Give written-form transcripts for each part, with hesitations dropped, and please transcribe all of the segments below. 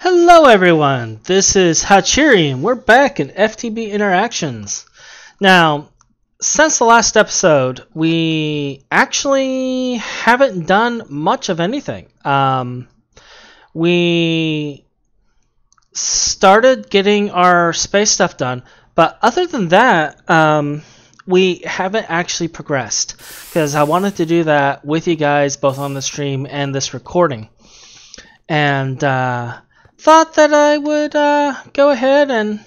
Hello everyone, this is Hachiri and we're back in FTB Interactions. Now, since the last episode, we actually haven't done much of anything. We started getting our space stuff done, but other than that, we haven't actually progressed because I wanted to do that with you guys both on the stream and this recording. And thought that I would go ahead and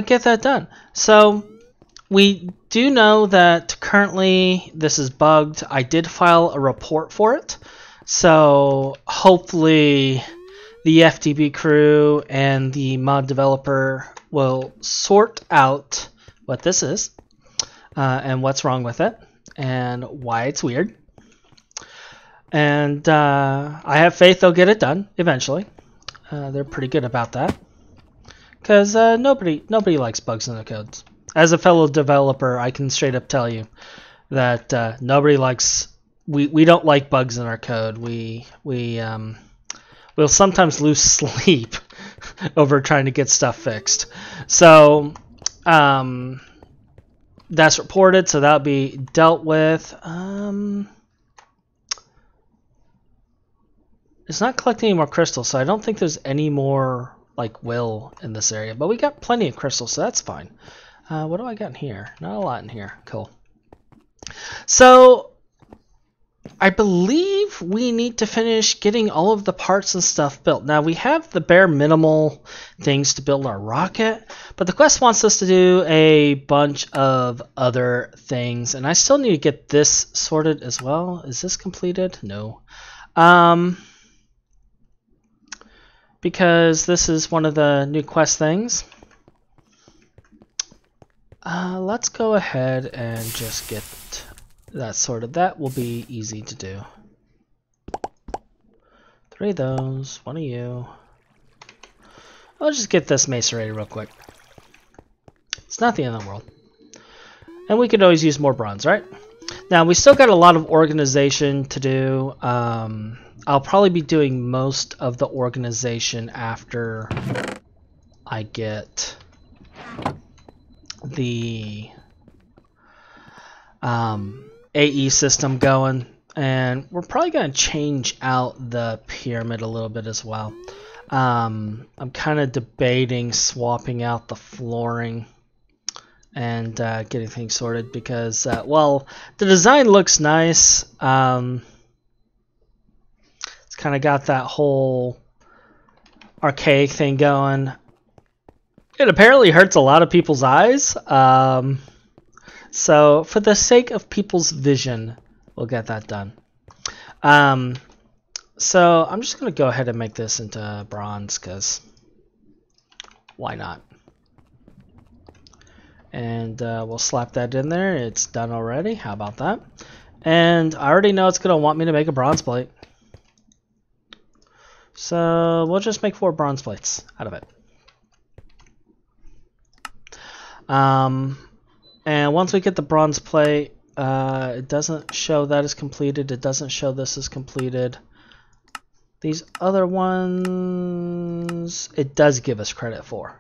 get that done. So we do know that currently this is bugged. I did file a report for it. So hopefully the FTB crew and the mod developer will sort out what this is and what's wrong with it and why it's weird. And I have faith they'll get it done eventually. They're pretty good about that. Because nobody likes bugs in their codes. As a fellow developer, I can straight up tell you that nobody likes... We don't like bugs in our code. We'll sometimes lose sleep over trying to get stuff fixed. So that's reported, so that'll be dealt with. It's not collecting any more crystals, so I don't think there's any more like will in this area. But we got plenty of crystals, so that's fine. What do I got in here? Not a lot in here. Cool. So I believe we need to finish getting all of the parts and stuff built. Now we have the bare minimal things to build our rocket, but the quest wants us to do a bunch of other things, and I still need to get this sorted as well. Is this completed? No. Because this is one of the new quest things. Let's go ahead and just get that sorted. That will be easy to do. 3 of those, 1 of you. I'll just get this macerated real quick. It's not the end of the world. And we could always use more bronze, right? Now, we still got a lot of organization to do. I'll probably be doing most of the organization after I get the AE system going. And we're probably going to change out the pyramid a little bit as well. I'm kind of debating swapping out the flooring and getting things sorted because, well, the design looks nice. It's kind of got that whole archaic thing going. It apparently hurts a lot of people's eyes. So for the sake of people's vision, we'll get that done. So I'm just going to go ahead and make this into bronze because why not? And we'll slap that in there. It's done already. How about that? And I already know it's going to want me to make a bronze plate. So we'll just make 4 bronze plates out of it. And once we get the bronze plate, it doesn't show that is completed. It doesn't show this is completed. These other ones, it does give us credit for.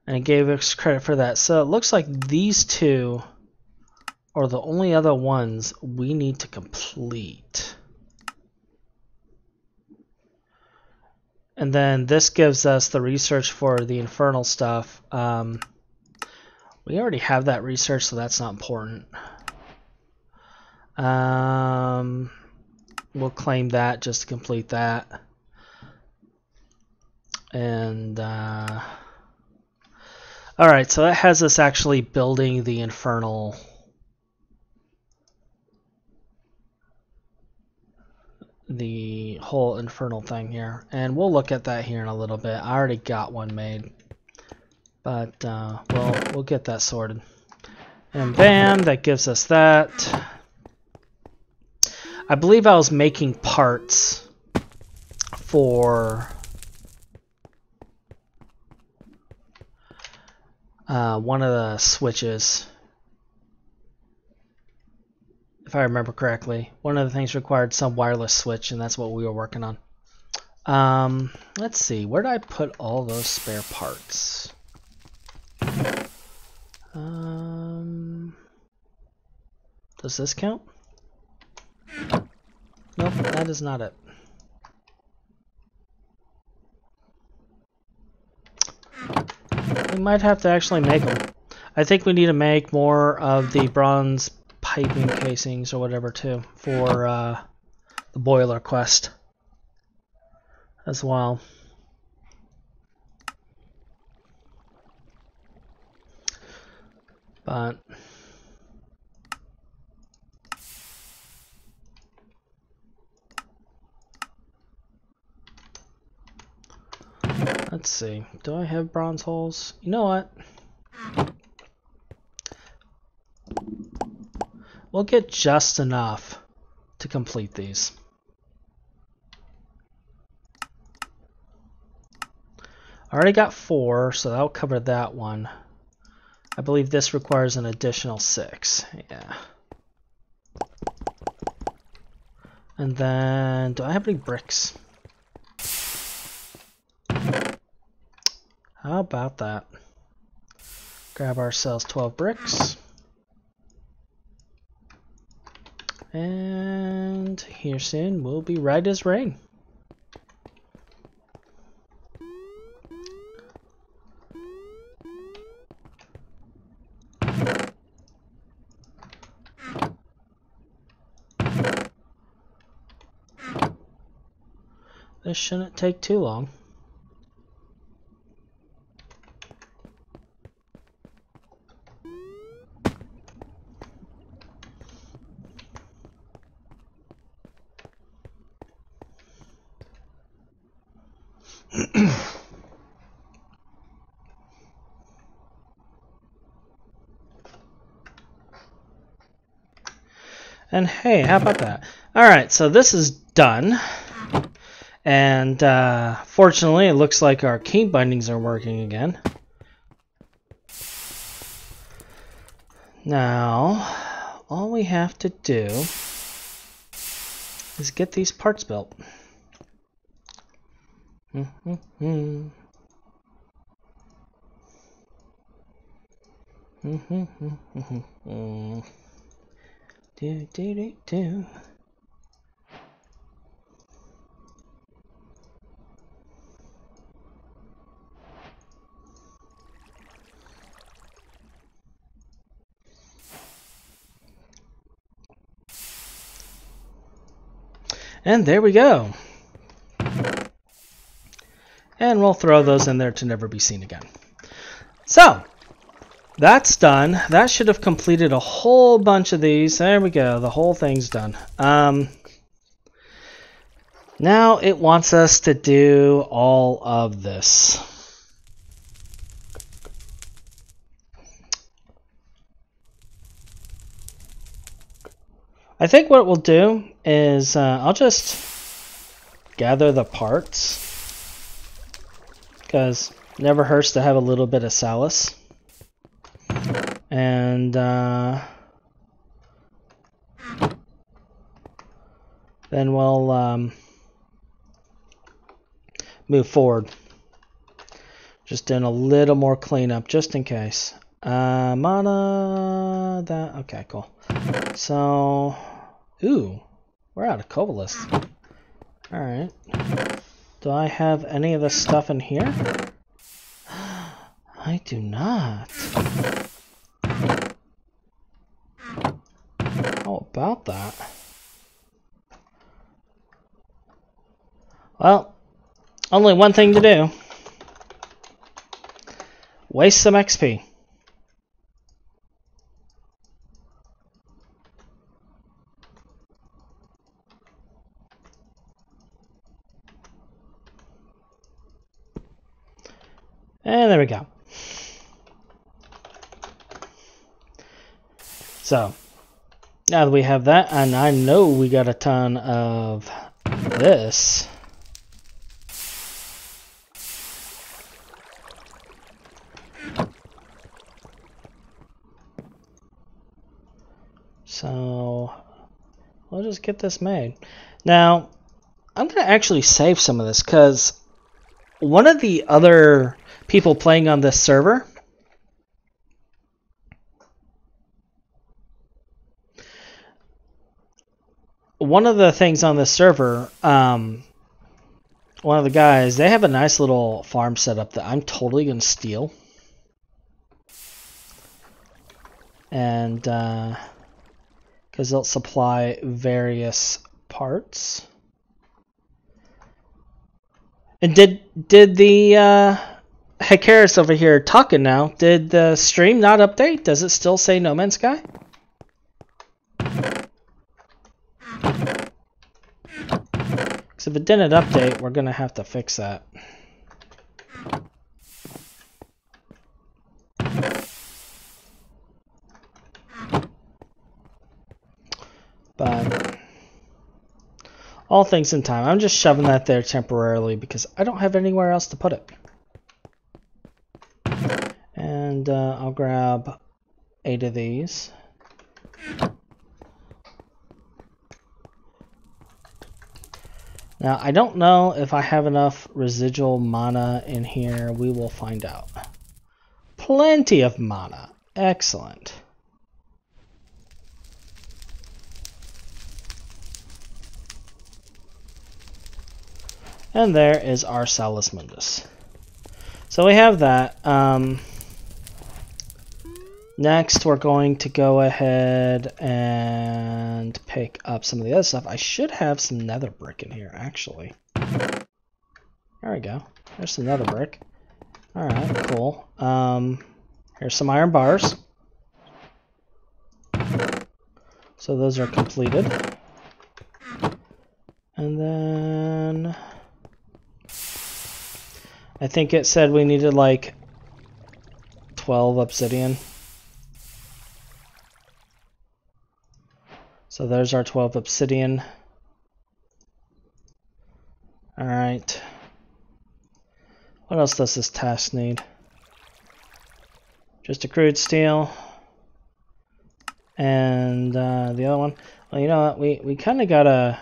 And it gave us credit for that. So it looks like these 2 are the only other ones we need to complete. And then this gives us the research for the infernal stuff. We already have that research, so that's not important. We'll claim that just to complete that. And alright, so that has us actually building the infernal the whole infernal thing here, and we'll look at that here in a little bit. I already got one made, but we'll get that sorted. And bam, that gives us that. I believe I was making parts for one of the switches, if I remember correctly. One of the things required some wireless switch, and that's what we were working on. Let's see, where did I put all those spare parts? Does this count? Nope, that is not it. We might have to actually make them. I think we need to make more of the bronze piping casings or whatever too for the boiler quest as well. But let's see, do I have bronze holes? You know what? We'll get just enough to complete these. I already got 4, so that'll cover that one. I believe this requires an additional 6. Yeah. And then, do I have any bricks? How about that? Grab ourselves 12 bricks. And here soon we'll be right as rain. This shouldn't take too long. And hey, how about that? Alright, so this is done. And fortunately, it looks like our key bindings are working again. Now, all we have to do is get these parts built. Do. And there we go. And we'll throw those in there to never be seen again. So, that's done. That should have completed a whole bunch of these. There we go. The whole thing's done. Now it wants us to do all of this. I think what we'll do is I'll just gather the parts, because it never hurts to have a little bit of solace. And then we'll move forward. Just doing a little more cleanup just in case. Mana, that, okay, cool. So, ooh, we're out of Cobalist. Alright. Do I have any of this stuff in here? I do not. How about that? Well, only one thing to do. Waste some XP. And there we go. So, now that we have that, and I know we got a ton of this. So, get this made. Now, I'm going to actually save some of this because one of the other people playing on this server, one of the things on this server, one of the guys, they have a nice little farm set up that I'm totally going to steal. And because they'll supply various parts. And did the Hikaris over here talking now? Did the stream not update? Does it still say No Man's Sky? Because if it didn't update, we're gonna have to fix that. But all things in time. I'm just shoving that there temporarily because I don't have anywhere else to put it. And I'll grab 8 of these. Now, I don't know if I have enough residual mana in here. We will find out. Plenty of mana. Excellent. And there is our Salus Mundus. So we have that. Next, we're going to go ahead and pick up some of the other stuff. I should have some nether brick in here, actually. There we go. There's some nether brick. Alright, cool. Here's some iron bars. So those are completed. And then I think it said we needed like 12 obsidian. So there's our 12 obsidian. Alright. What else does this task need? Just a crude steel. And the other one. Well, you know what? We kind of gotta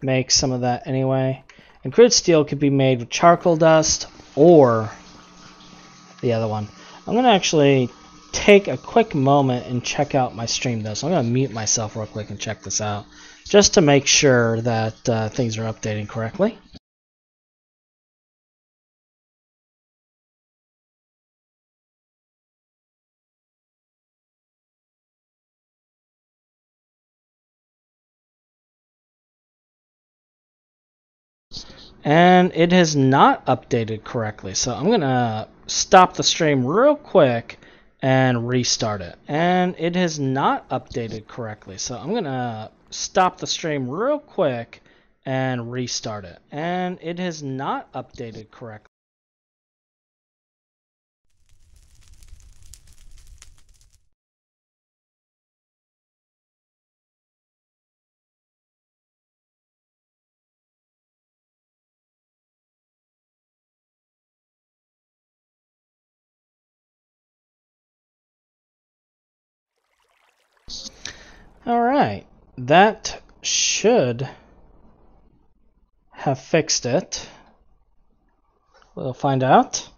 make some of that anyway. And crude steel could be made with charcoal dust or the other one. I'm going to actually take a quick moment and check out my stream though. So I'm going to mute myself real quick and check this out just to make sure that things are updating correctly. And it has not updated correctly. So I'm going to stop the stream real quick and restart it. And it has not updated correctly. So I'm going to stop the stream real quick and restart it. And it has not updated correctly. Alright, that should have fixed it. We'll find out.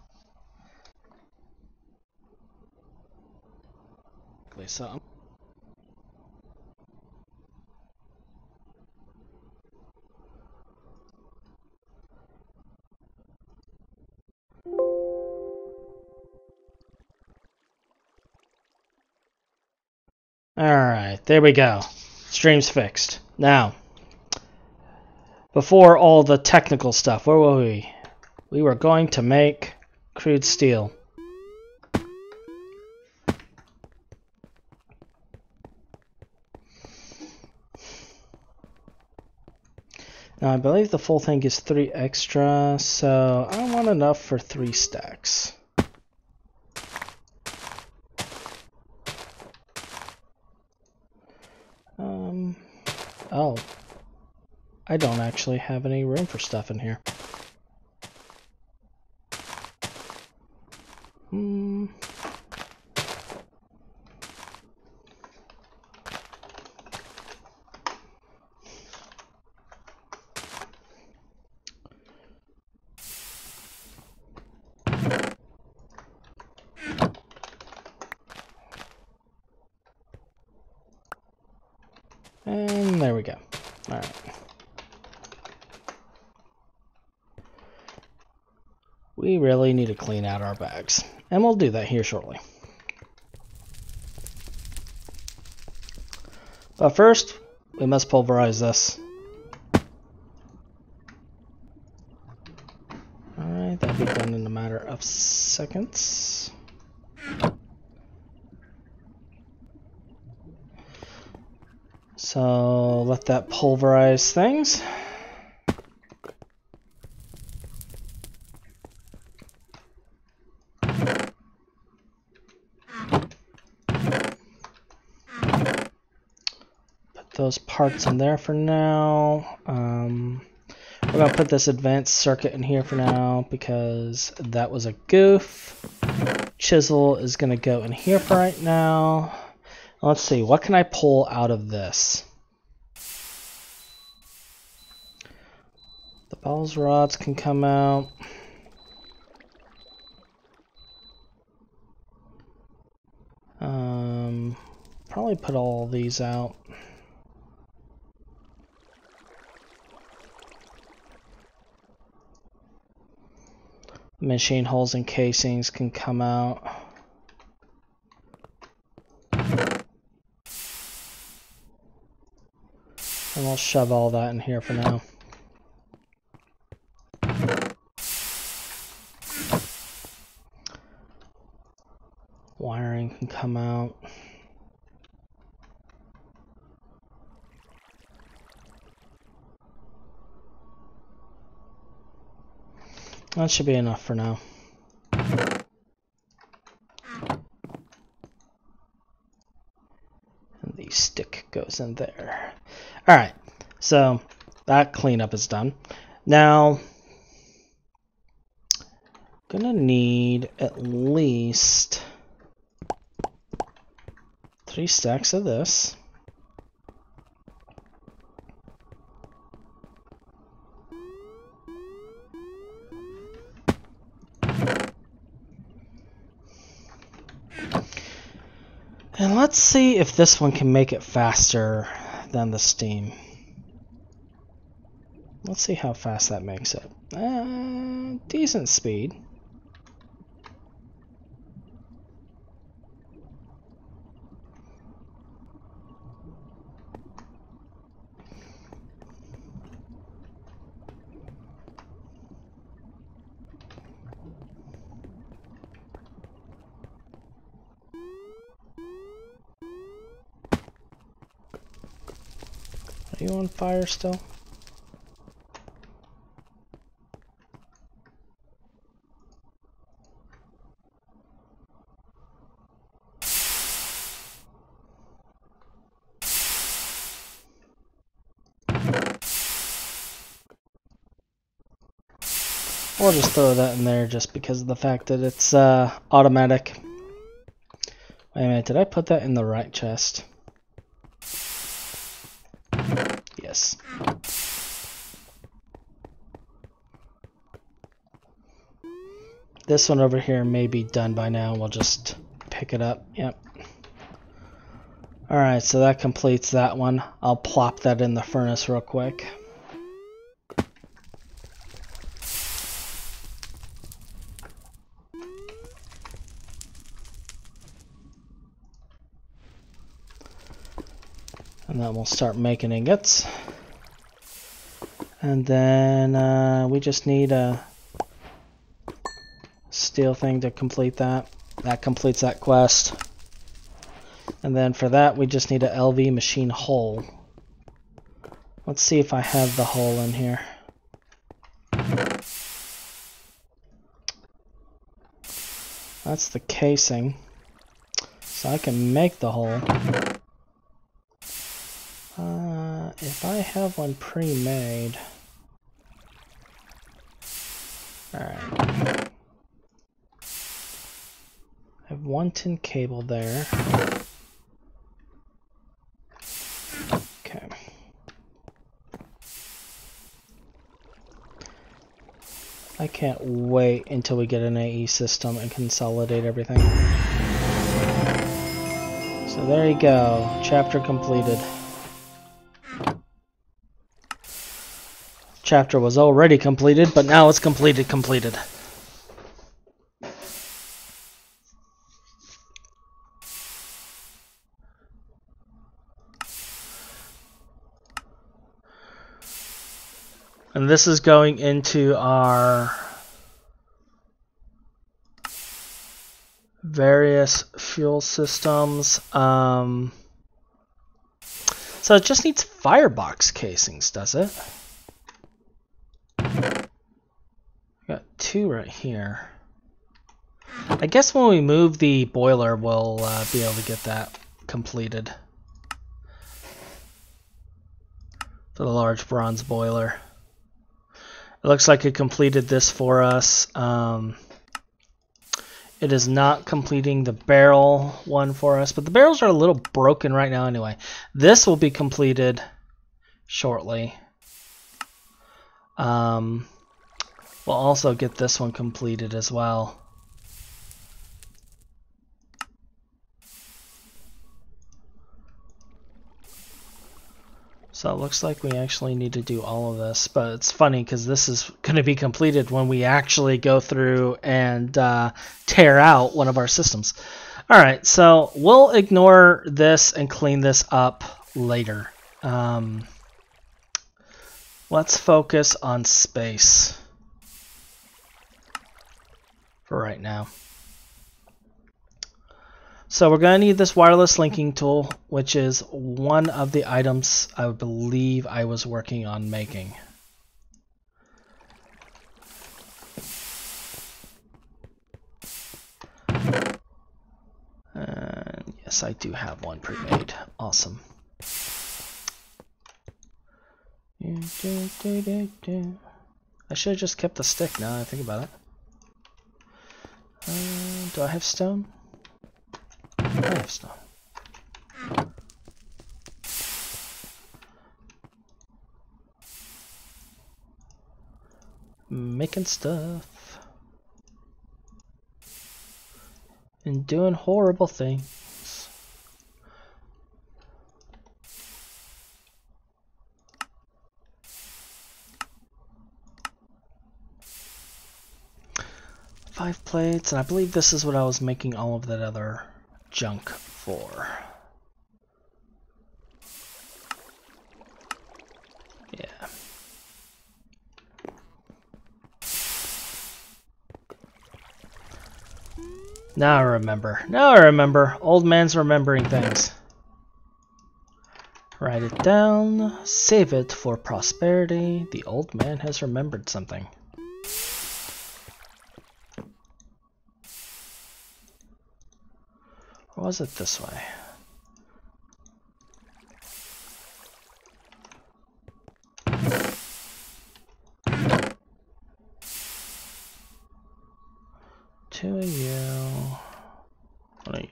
So alright, there we go. Stream's fixed. Now, before all the technical stuff, where were we? We were going to make crude steel. Now, I believe the full thing is 3 extra, so I want enough for 3 stacks. Oh, I don't actually have any room for stuff in here. we go. All right. We really need to clean out our bags, and we'll do that here shortly. But first, we must pulverize this. Alright, that'll be done in a matter of seconds. So let that pulverize things. Those parts in there for now. We're going to put this advanced circuit in here for now because that was a goof. Chisel is going to go in here for right now. Let's see, what can I pull out of this? The balls rods can come out. Probably put all these out. Machine holes and casings can come out. And we'll shove all that in here for now. Wiring can come out. That should be enough for now. And the stick goes in there. Alright, so that cleanup is done. Now, gonna need at least 3 stacks of this. And let's see if this one can make it faster than the steam. Let's see how fast that makes it. Decent speed. Are you on fire still? We'll just throw that in there just because of the fact that it's automatic. Wait a minute, did I put that in the right chest? Yes. This one over here may be done by now. We'll just pick it up. Yep. Alright, so that completes that one. I'll plop that in the furnace real quick. And then we'll start making ingots. And then we just need a steel thing to complete that. That completes that quest. And then for that we just need a LV machine hole. Let's see if I have the hole in here. That's the casing. So I can make the hole. If I have one pre-made. Alright. I have 1 tin cable there. Okay. I can't wait until we get an AE system and consolidate everything. So there you go. Chapter completed. chapter was already completed, but now it's completed. And this is going into our various fuel systems. So it just needs firebox casings, does it? Got 2 right here. I guess when we move the boiler, we'll be able to get that completed. For the large bronze boiler. It looks like it completed this for us. It is not completing the barrel one for us, but the barrels are a little broken right now anyway. This will be completed shortly. We'll also get this one completed as well. So it looks like we actually need to do all of this, but it's funny because this is going to be completed when we actually go through and tear out one of our systems. Alright, so we'll ignore this and clean this up later. Let's focus on space for right now. So we're going to need this wireless linking tool, which is one of the items I believe I was working on making. And yes, I do have one pre-made. Awesome. I should have just kept the stick now that I think about it. Do I have stone? I have stone. Making stuff. And doing horrible things. Five plates, and I believe this is what I was making all of that other junk for. Yeah. Now I remember. Now I remember. Old man's remembering things. Write it down. Save it for prosperity. The old man has remembered something. Or was it this way? Two of you. One of you.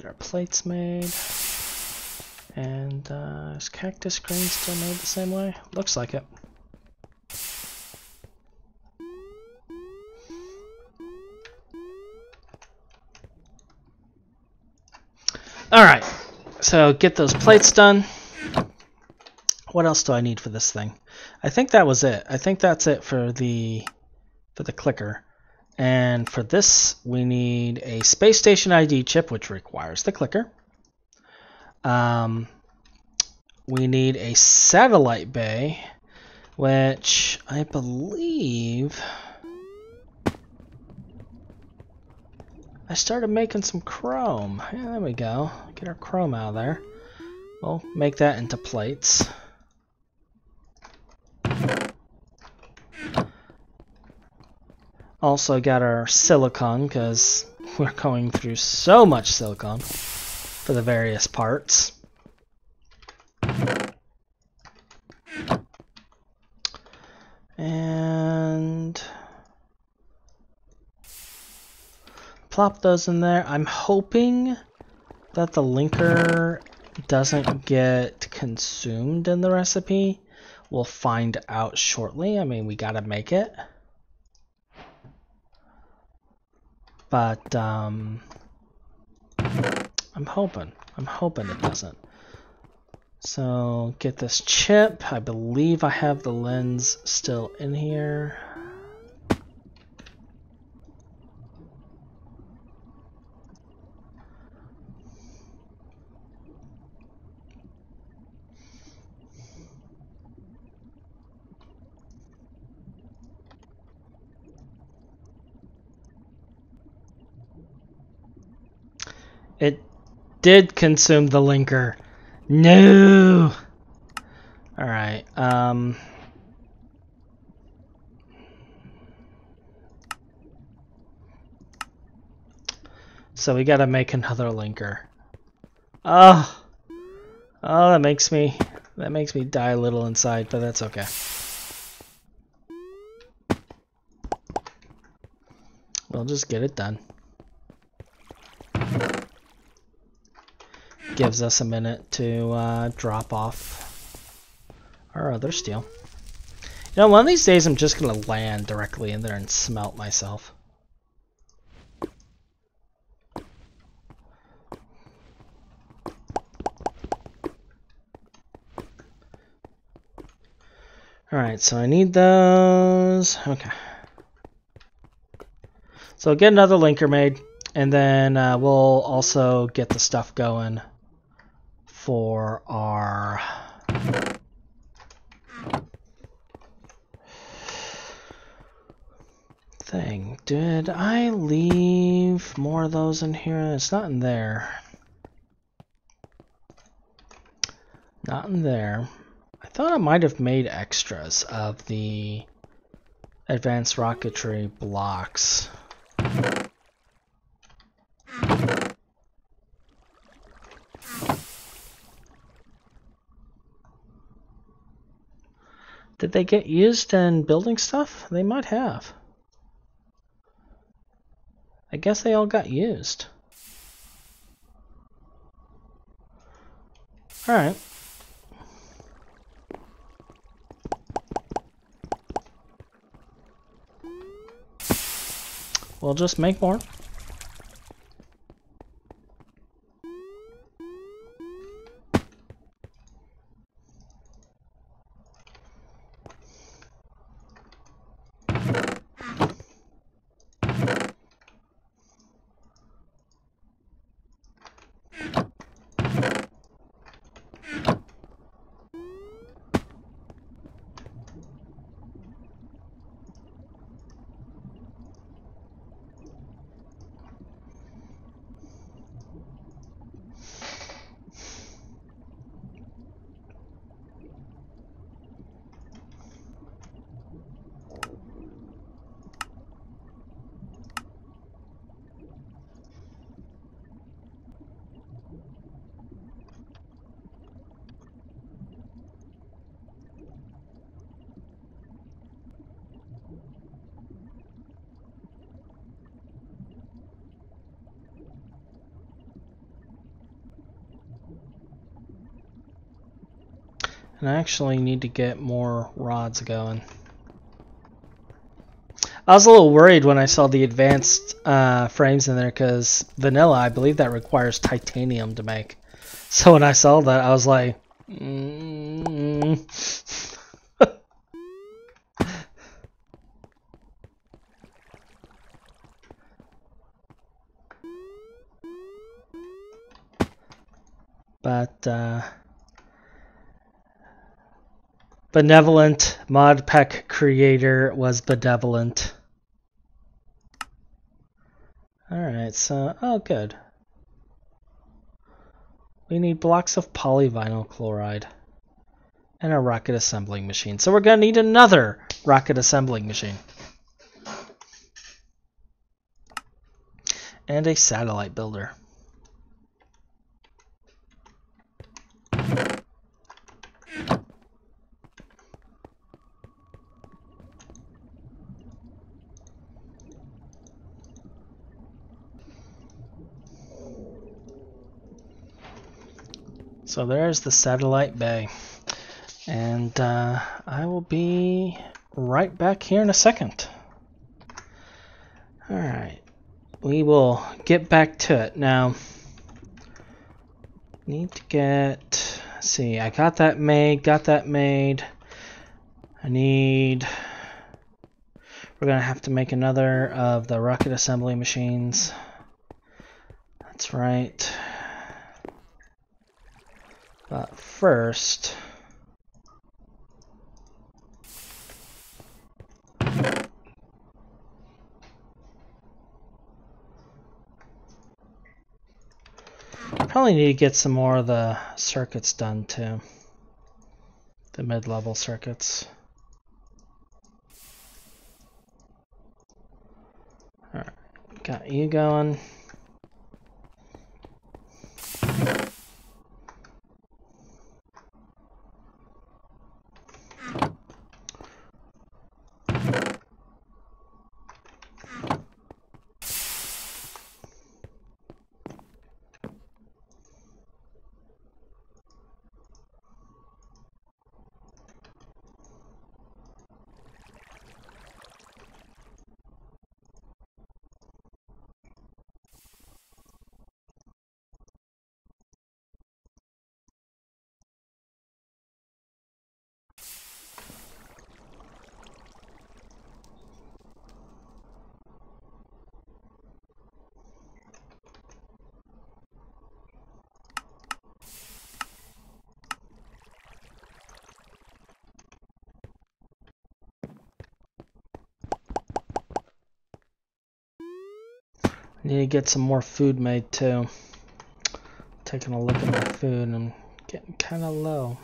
Our plates made, and is cactus green still made the same way? Looks like it. Alright, so get those plates done. What else do I need for this thing? I think that was it. I think that's it for the clicker. And for this, we need a space station ID chip, which requires the clicker. We need a satellite bay, which I believe I started making some chrome. Yeah, there we go. Get our chrome out of there. We'll make that into plates. Also got our silicon, because we're going through so much silicon for the various parts. And plop those in there. I'm hoping that the linker doesn't get consumed in the recipe. We'll find out shortly. I mean, we gotta make it. But I'm hoping it doesn't. So get this chip. I believe I have the lens still in here. It did consume the linker. No. All right. So we got to make another linker. Oh, that makes me die a little inside, but that's okay. We'll just get it done. Gives us a minute to drop off our other steel. You know, one of these days I'm just gonna land directly in there and smelt myself. Alright, so I need those. Okay. So I'll get another linker made, and then we'll also get the stuff going for our thing. Did I leave more of those in here? It's not in there. Not in there. I thought I might have made extras of the advanced rocketry blocks. Did they get used in building stuff? They might have. I guess they all got used. Alright. We'll just make more. And I actually need to get more rods going. I was a little worried when I saw the advanced frames in there, because vanilla, I believe that requires titanium to make. So when I saw that, I was like, But benevolent mod pack creator was benevolent. Alright, so, oh good. We need blocks of polyvinyl chloride and a rocket assembling machine. So we're gonna need another rocket assembling machine. and a satellite builder. So there's the satellite bay, and I will be right back here in a second. Alright, we will get back to it. Now, need to get, let's see, I got that made, I need, we're gonna have to make another of the rocket assembly machines. That's right. But first, probably need to get some more of the circuits done too. The mid-level circuits. Alright, got you going. Need to get some more food made too. Taking a look at my food and I'm getting kind of low.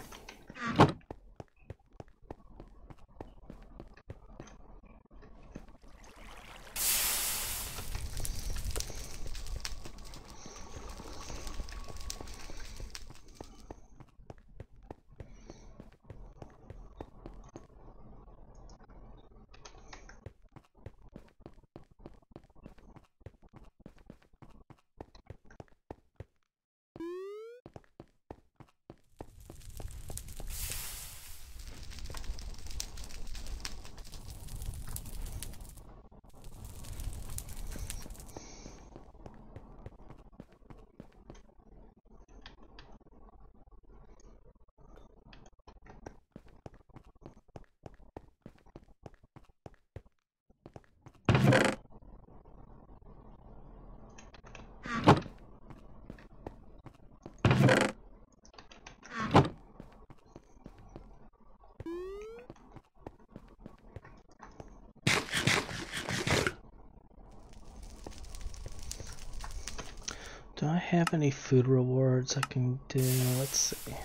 Do I have any food rewards I can do? Let's see.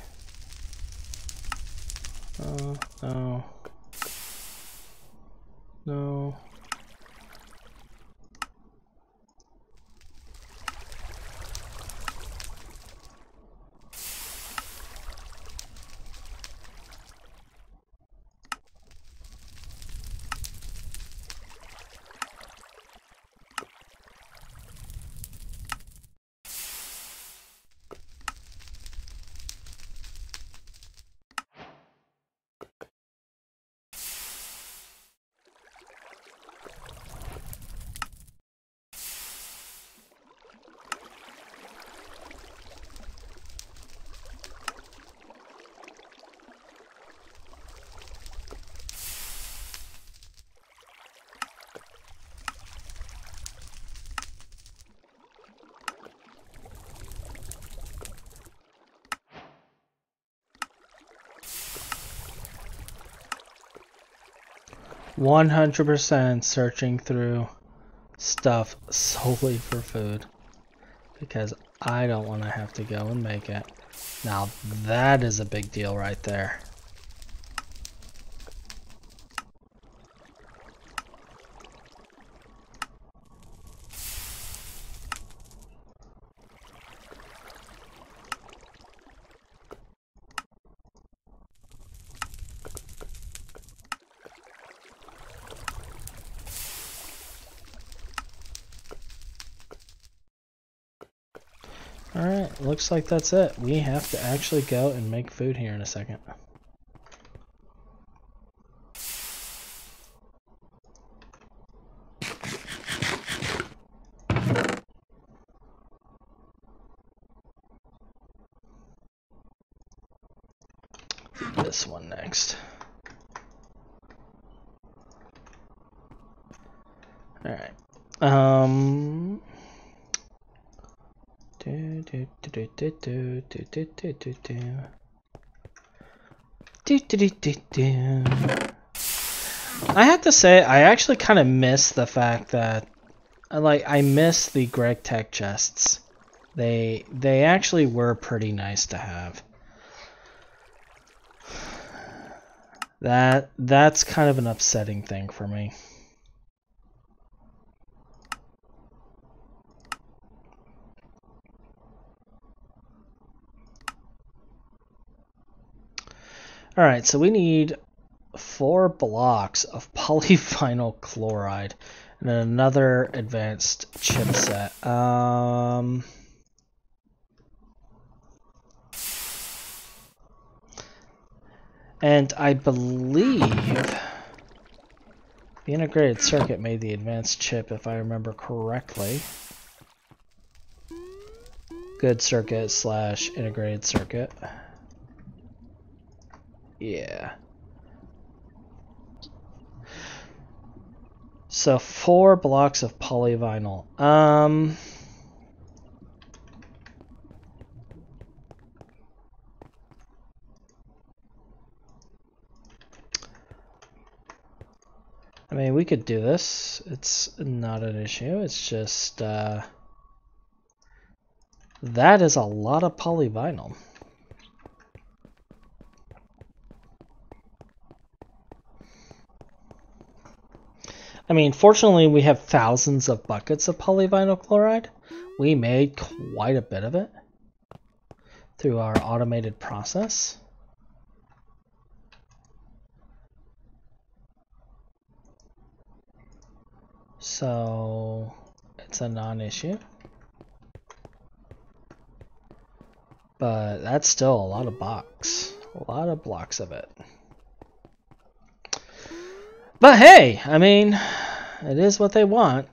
No. No. %, searching through stuff solely for food because I don't want to have to go and make it. Now that is a big deal right there. Alright, looks like that's it. We have to actually go and make food here in a second. This one next. Alright. I have to say, I actually kind of miss the fact that, I miss the Greg Tech chests. They actually were pretty nice to have. That's kind of an upsetting thing for me. Alright, so we need 4 blocks of polyvinyl chloride and another advanced chipset. And I believe the integrated circuit made the advanced chip, if I remember correctly. Good circuit / integrated circuit. Yeah. So 4 blocks of polyvinyl. I mean, we could do this. It's not an issue. It's just that is a lot of polyvinyl. I mean, fortunately, we have thousands of buckets of polyvinyl chloride. We made quite a bit of it through our automated process. So it's a non-issue. But that's still a lot of blocks. A lot of blocks of it. But hey, I mean, it is what they want.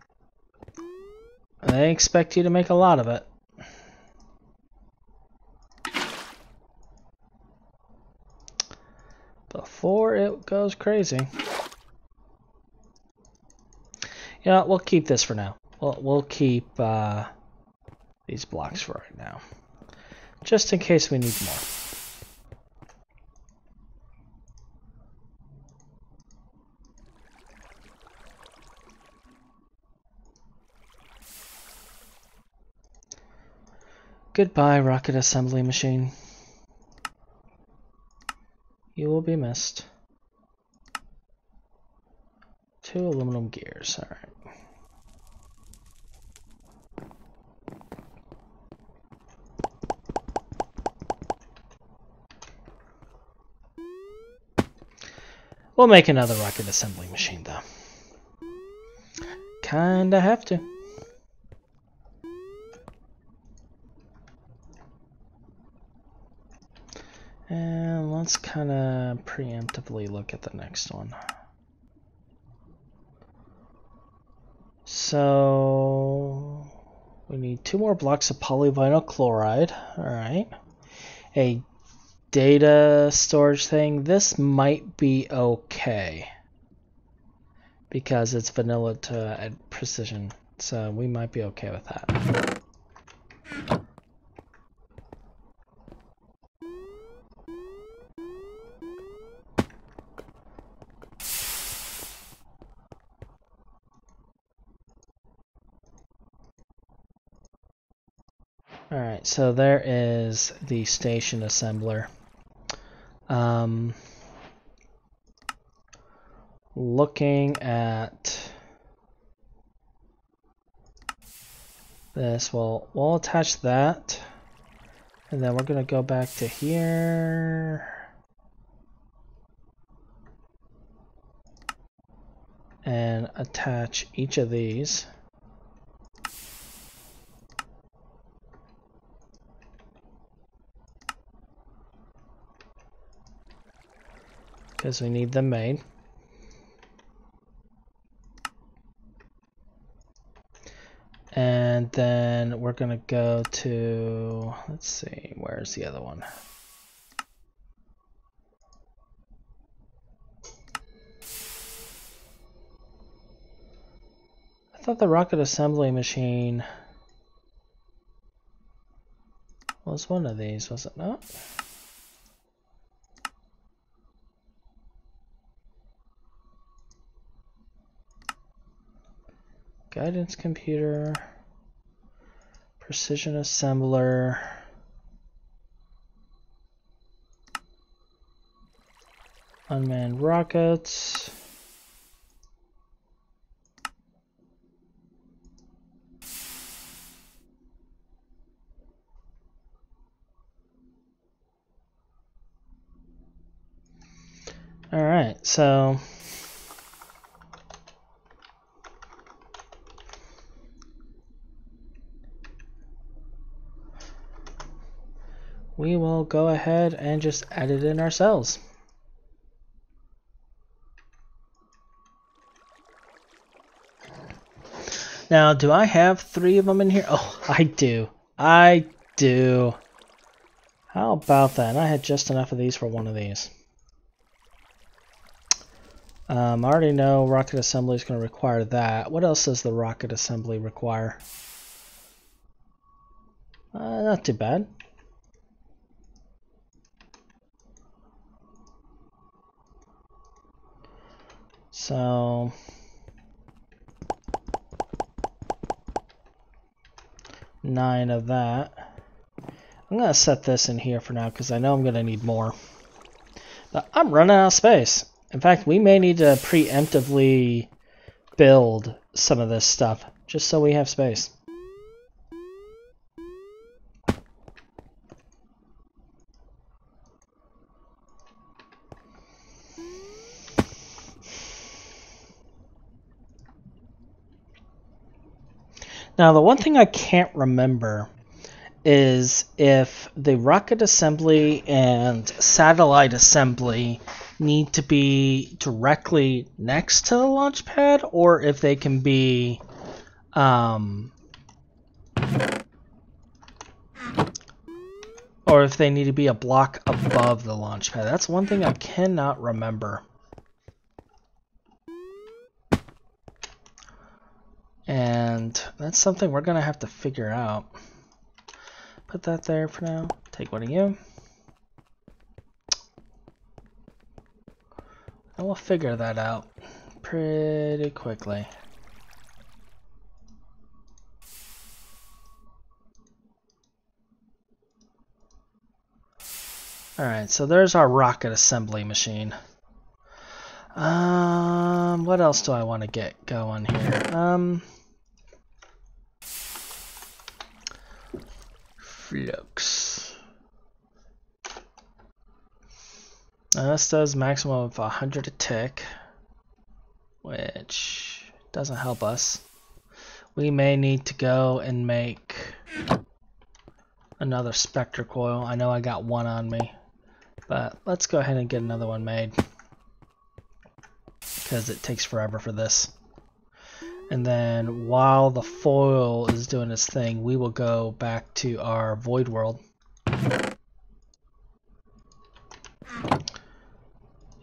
They expect you to make a lot of it. Before it goes crazy. You know, we'll keep this for now. We'll keep these blocks for right now. Just in case we need more. Goodbye, rocket assembly machine. You will be missed. 2 aluminum gears, alright. We'll make another rocket assembly machine, though. Kinda have to. And let's kind of preemptively look at the next one. So we need 2 more blocks of polyvinyl chloride. Alright. A data storage thing. This might be okay. Because it's vanilla to precision. So we might be okay with that. Alright, so there is the station assembler. Looking at this, we'll attach that. And then we're going to go back to here. And attach each of these. because we need them made. And then we're gonna go to, let's see, where's the other one? I thought the rocket assembly machine was one of these, was it not? Guidance computer, precision assembler, unmanned rockets, all right, so we will go ahead and just add it in ourselves. Now, do I have 3 of them in here? Oh, I do. I do. How about that? And I had just enough of these for one of these. I already know rocket assembly is going to require that. What else does the rocket assembly require? Not too bad. So, nine of that. I'm going to set this in here for now because I know I'm going to need more. But I'm running out of space. In fact, we may need to preemptively build some of this stuff just so we have space. Now, the one thing I can't remember is if the rocket assembly and satellite assembly need to be directly next to the launch pad, or if they can be or if they need to be a block above the launch pad. That's one thing I cannot remember. And that's something we're gonna have to figure out. Put that there for now. Take one of you. And we'll figure that out pretty quickly. Alright, so there's our rocket assembly machine. What else do I want to get going here? Flux. This does maximum of 100 a tick, which doesn't help us. We may need to go and make another spectre coil. I know I got one on me, but let's go ahead and get another one made because it takes forever for this. And then while the foil is doing its thing, we will go back to our void world.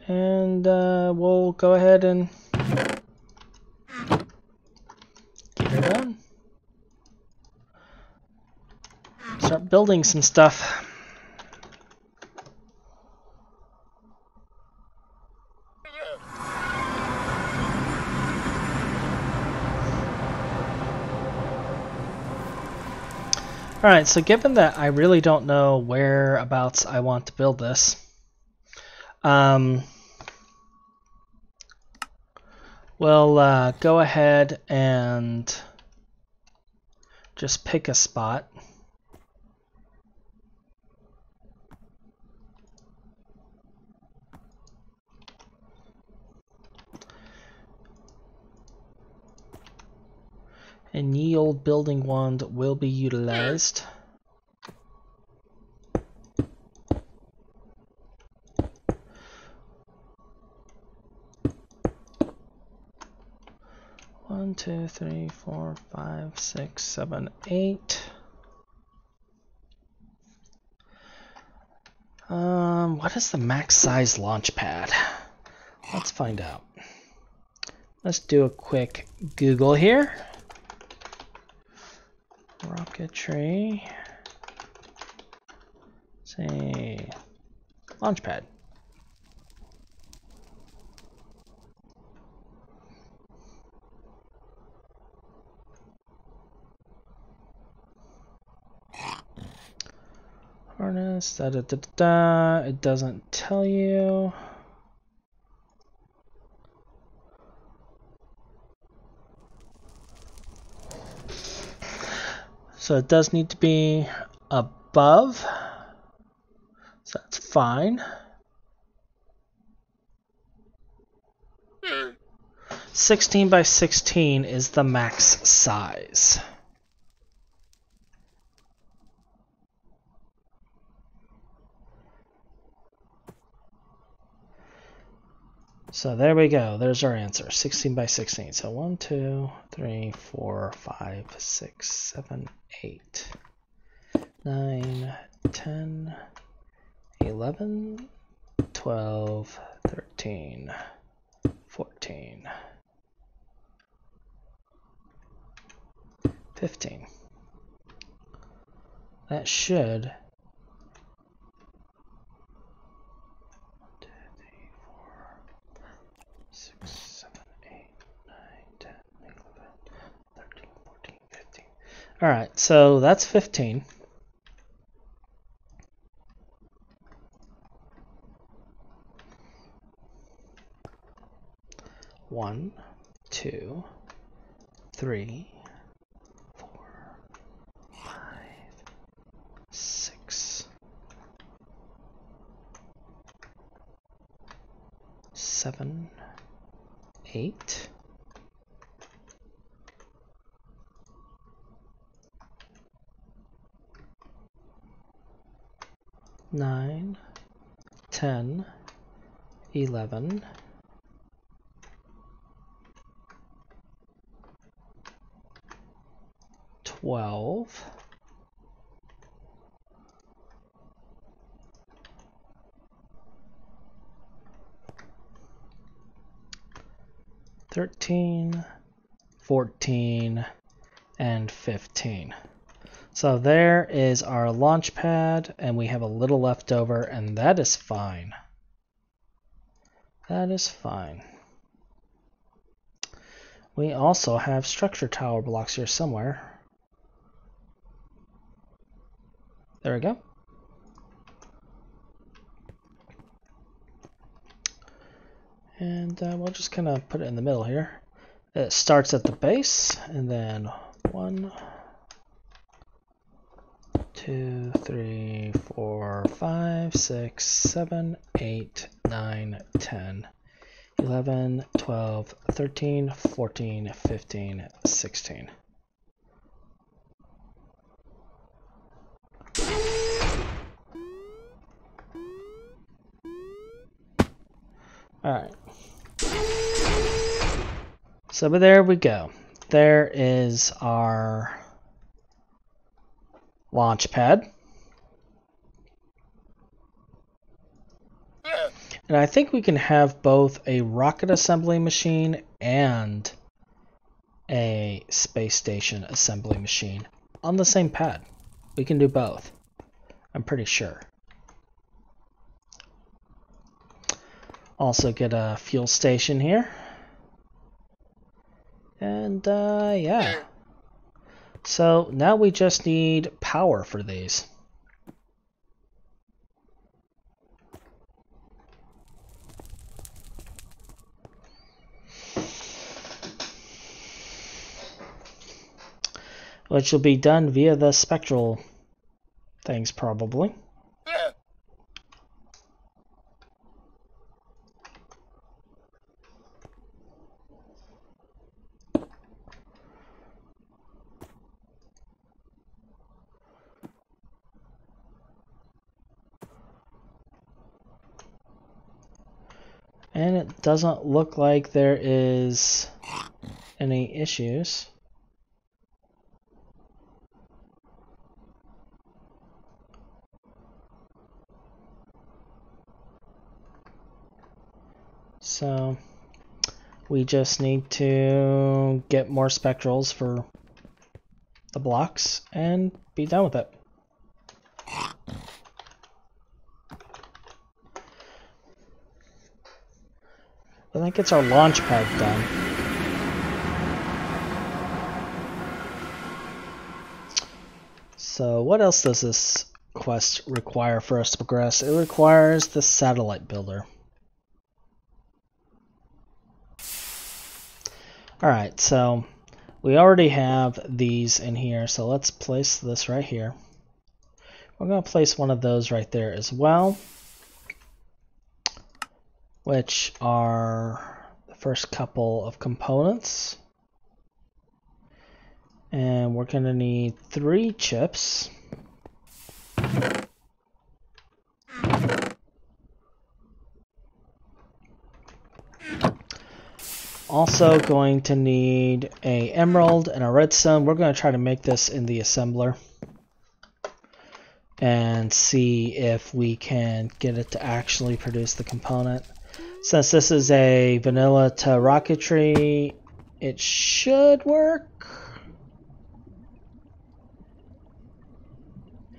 And we'll go ahead and get her done. Start building some stuff. Alright, so given that I really don't know whereabouts I want to build this, we'll go ahead and just pick a spot. And ye old building wand will be utilized. 1, 2, 3, 4, 5, 6, 7, 8. What is the max size launch pad? Let's find out. Let's do a quick Google here. Rocketry. Say launch pad. Harness, da da da da da. It doesn't tell you. So it does need to be above. So that's fine. 16 by 16 is the max size. So there we go. There's our answer. 16 by 16. So 1, 2, 3, 4, 5, 6, 7, 8, 9, 10, 11, 12, 13, 14, 15. That should... 15. Alright, so that's 15. One, 2, 3, 4, 5, 6, 7, 8. 9, 10, 11, 12, 13, 14, and 15. So there is our launch pad, and we have a little left over, and that is fine. That is fine. We also have structure tower blocks here somewhere. There we go. And we'll just kind of put it in the middle here. It starts at the base, and then 1, 2, 3, 4, 5, 6, 7, 8, 9, 10, 11, 12, 13, 14, 15, 16. Alright. So but there we go. There is our launch pad. And I think we can have both a rocket assembly machine and a space station assembly machine on the same pad. We can do both, I'm pretty sure. Also get a fuel station here. And yeah. So now we just need power for these. Which will be done via the spectral things probably. And it doesn't look like there is any issues. So we just need to get more spectrals for the blocks and be done with it. I think it's our launch pad done. So what else does this quest require for us to progress? It requires the satellite builder. Alright, so we already have these in here, so let's place this right here. We're going to place one of those right there as well, which are the first couple of components. And we're going to need 3 chips. Also going to need a emerald and a redstone. We're going to try to make this in the assembler and see if we can get it to actually produce the component. Since this is a vanilla to rocketry, it should work.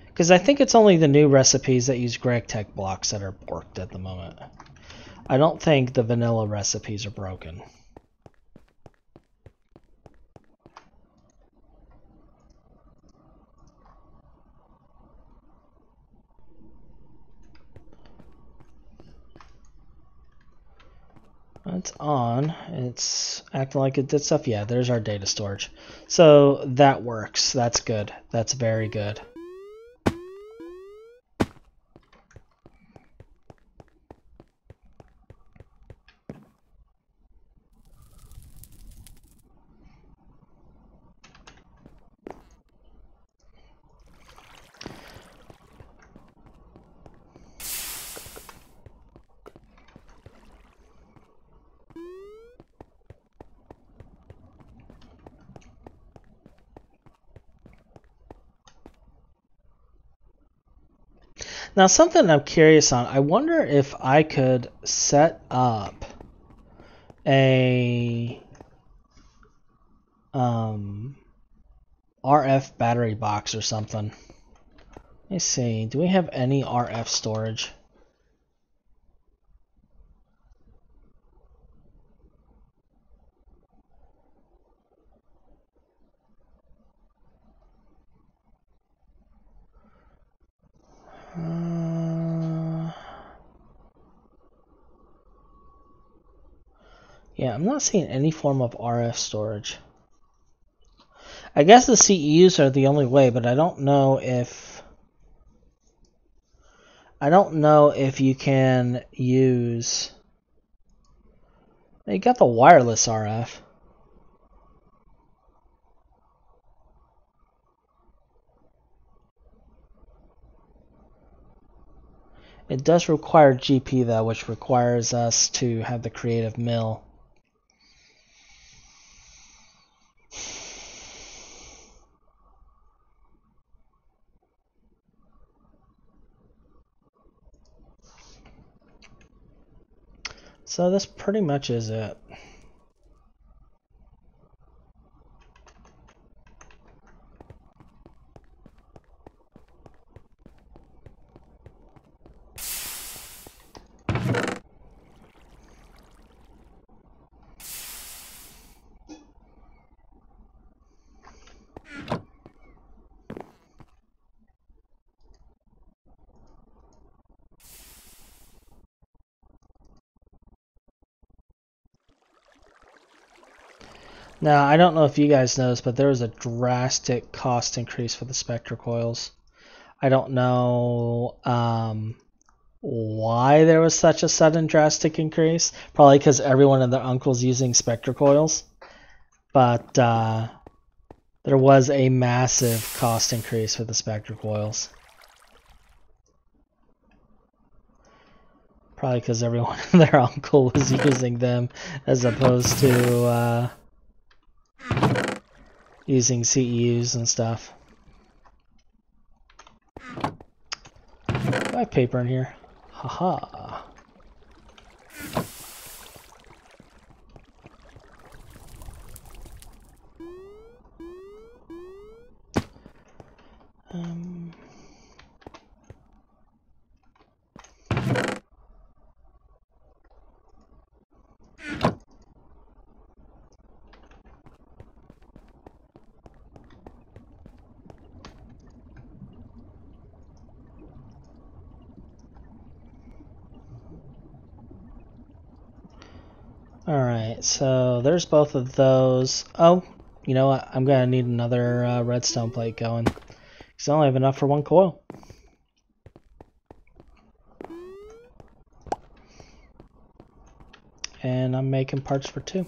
Because I think it's only the new recipes that use GregTech blocks that are borked at the moment. I don't think the vanilla recipes are broken. It's on. It's acting like it did stuff. Yeah, there's our data storage. So that works. That's good. That's very good. Now, something I'm curious on, I wonder if I could set up a RF battery box or something. Let me see, do we have any RF storage? Yeah, I'm not seeing any form of RF storage. I guess the CEUs are the only way, but I don't know if you can use. You got the wireless RF. It does require GP though, which requires us to have the creative mill. So this pretty much is it. Now, I don't know if you guys noticed, but there was a drastic cost increase for the Spectre coils. I don't know why there was such a sudden drastic increase. Probably because everyone and their uncle's using Spectre coils. But there was a massive cost increase for the Spectre coils. Probably because everyone and their uncle was using them as opposed to using CEUs and stuff. I have paper in here. Haha. Alright, so there's both of those. Oh, you know what? I'm gonna need another redstone plate going, because I only have enough for one coil. And I'm making parts for 2.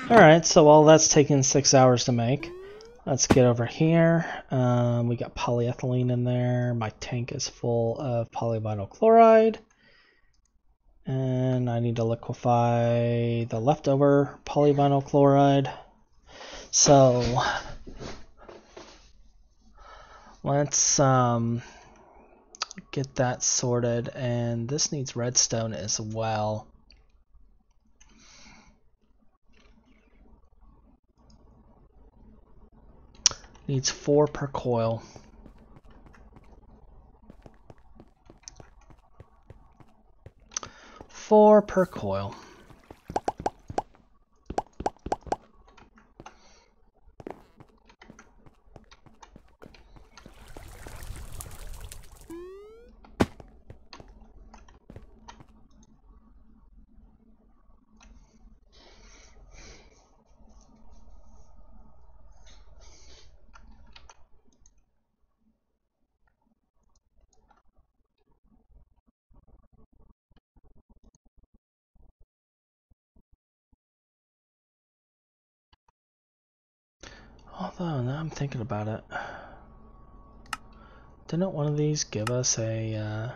Alright, so while that's taking 6 hours to make, let's get over here. We got polyethylene in there. My tank is full of polyvinyl chloride. And I need to liquefy the leftover polyvinyl chloride. So let's get that sorted. And this needs redstone as well. Needs 4 per coil. Four per coil. Although, now I'm thinking about it. Didn't one of these give us a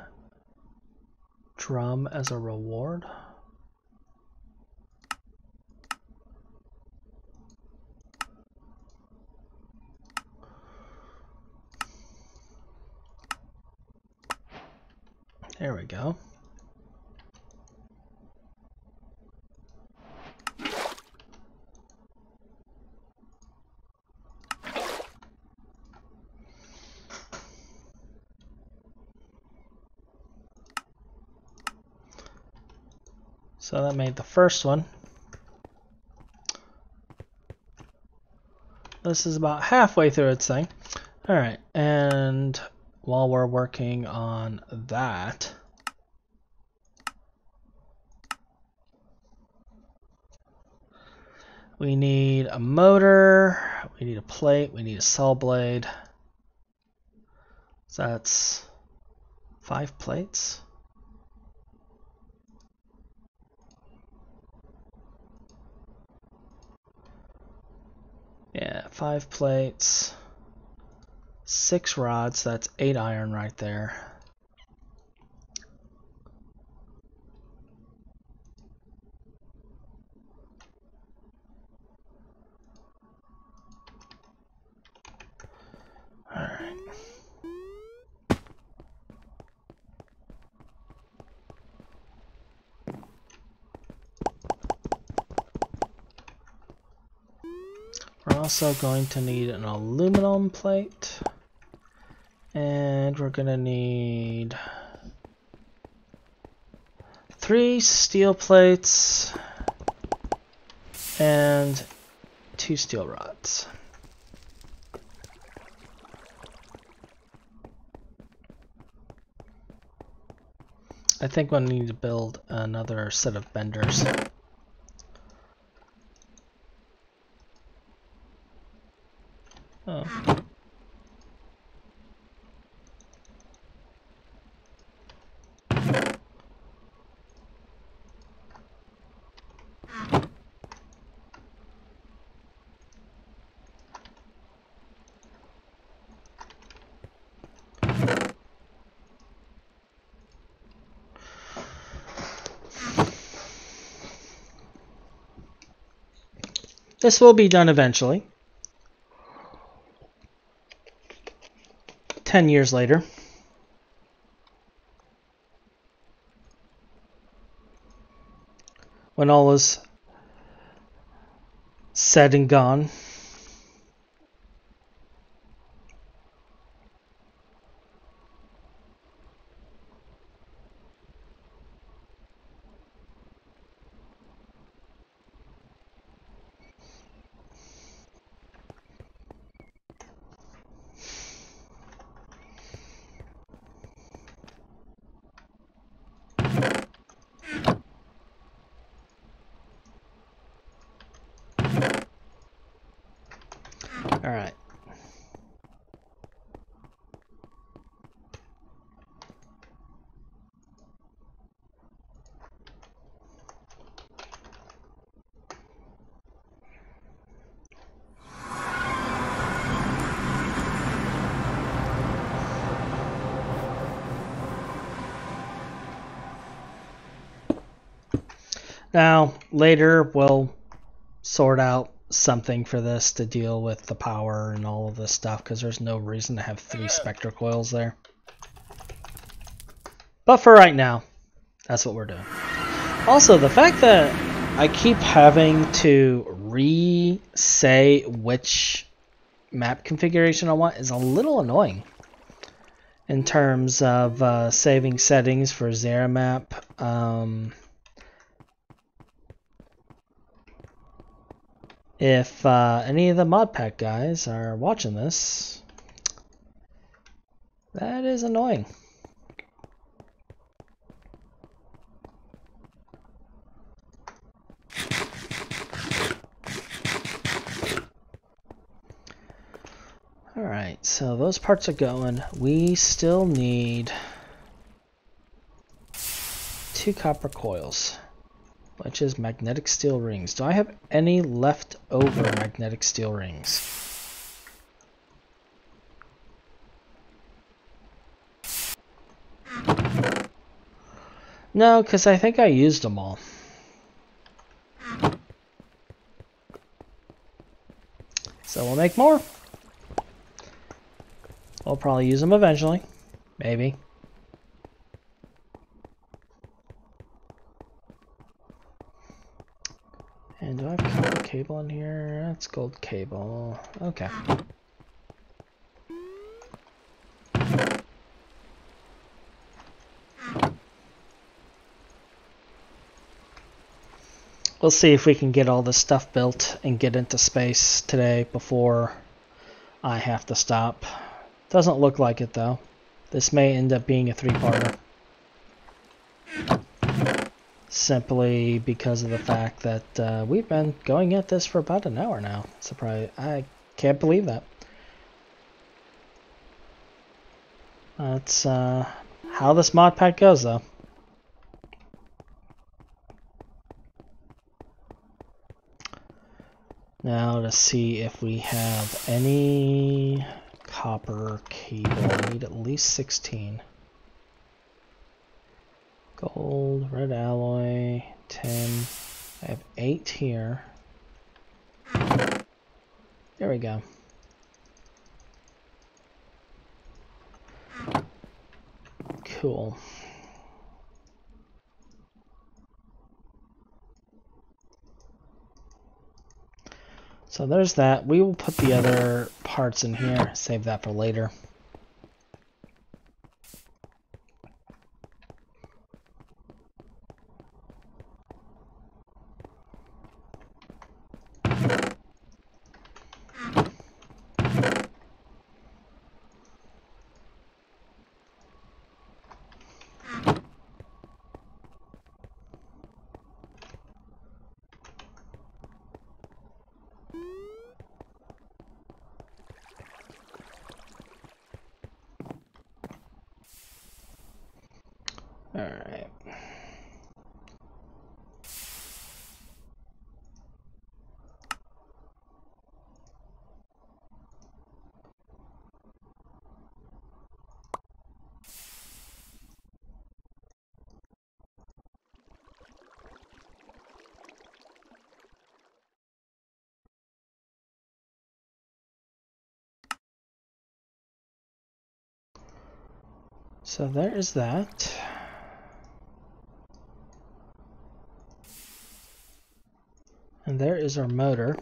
drum as a reward? There we go. So that made the first one. This is about halfway through its thing. Alright, and while we're working on that, we need a motor, we need a plate, we need a saw blade. So that's 5 plates. Yeah, 5 plates, 6 rods, that's 8 iron right there. Alright. We're also going to need an aluminum plate, and we're going to need 3 steel plates and 2 steel rods. I think we'll need to build another set of benders. Oh. This will be done eventually. 10 years later. When all is said and gone. All right. Now, later we'll sort out something for this to deal with the power and all of this stuff, because there's no reason to have 3 spectre coils there. But for right now, that's what we're doing. Also, the fact that I keep having to re-say which map configuration I want is a little annoying in terms of saving settings for Zeramap. If any of the mod pack guys are watching this, that is annoying. Alright, so those parts are going. We still need 2 copper coils, which is magnetic steel rings. Do I have any leftover magnetic steel rings? No, because I think I used them all. So we'll make more. We'll probably use them eventually. Maybe. And do I have copper cable in here? That's gold cable. Okay. We'll see if we can get all this stuff built and get into space today before I have to stop. Doesn't look like it though. This may end up being a 3-parter. Simply because of the fact that we've been going at this for about an hour now. Surprise! I can't believe that. That's how this mod pack goes though. Now to see if we have any copper cable. I need at least 16. Gold, red alloy, tin. I have 8 here. There we go. Cool. So there's that. We will put the other parts in here, save that for later. All right. So there is that. And there is our motor.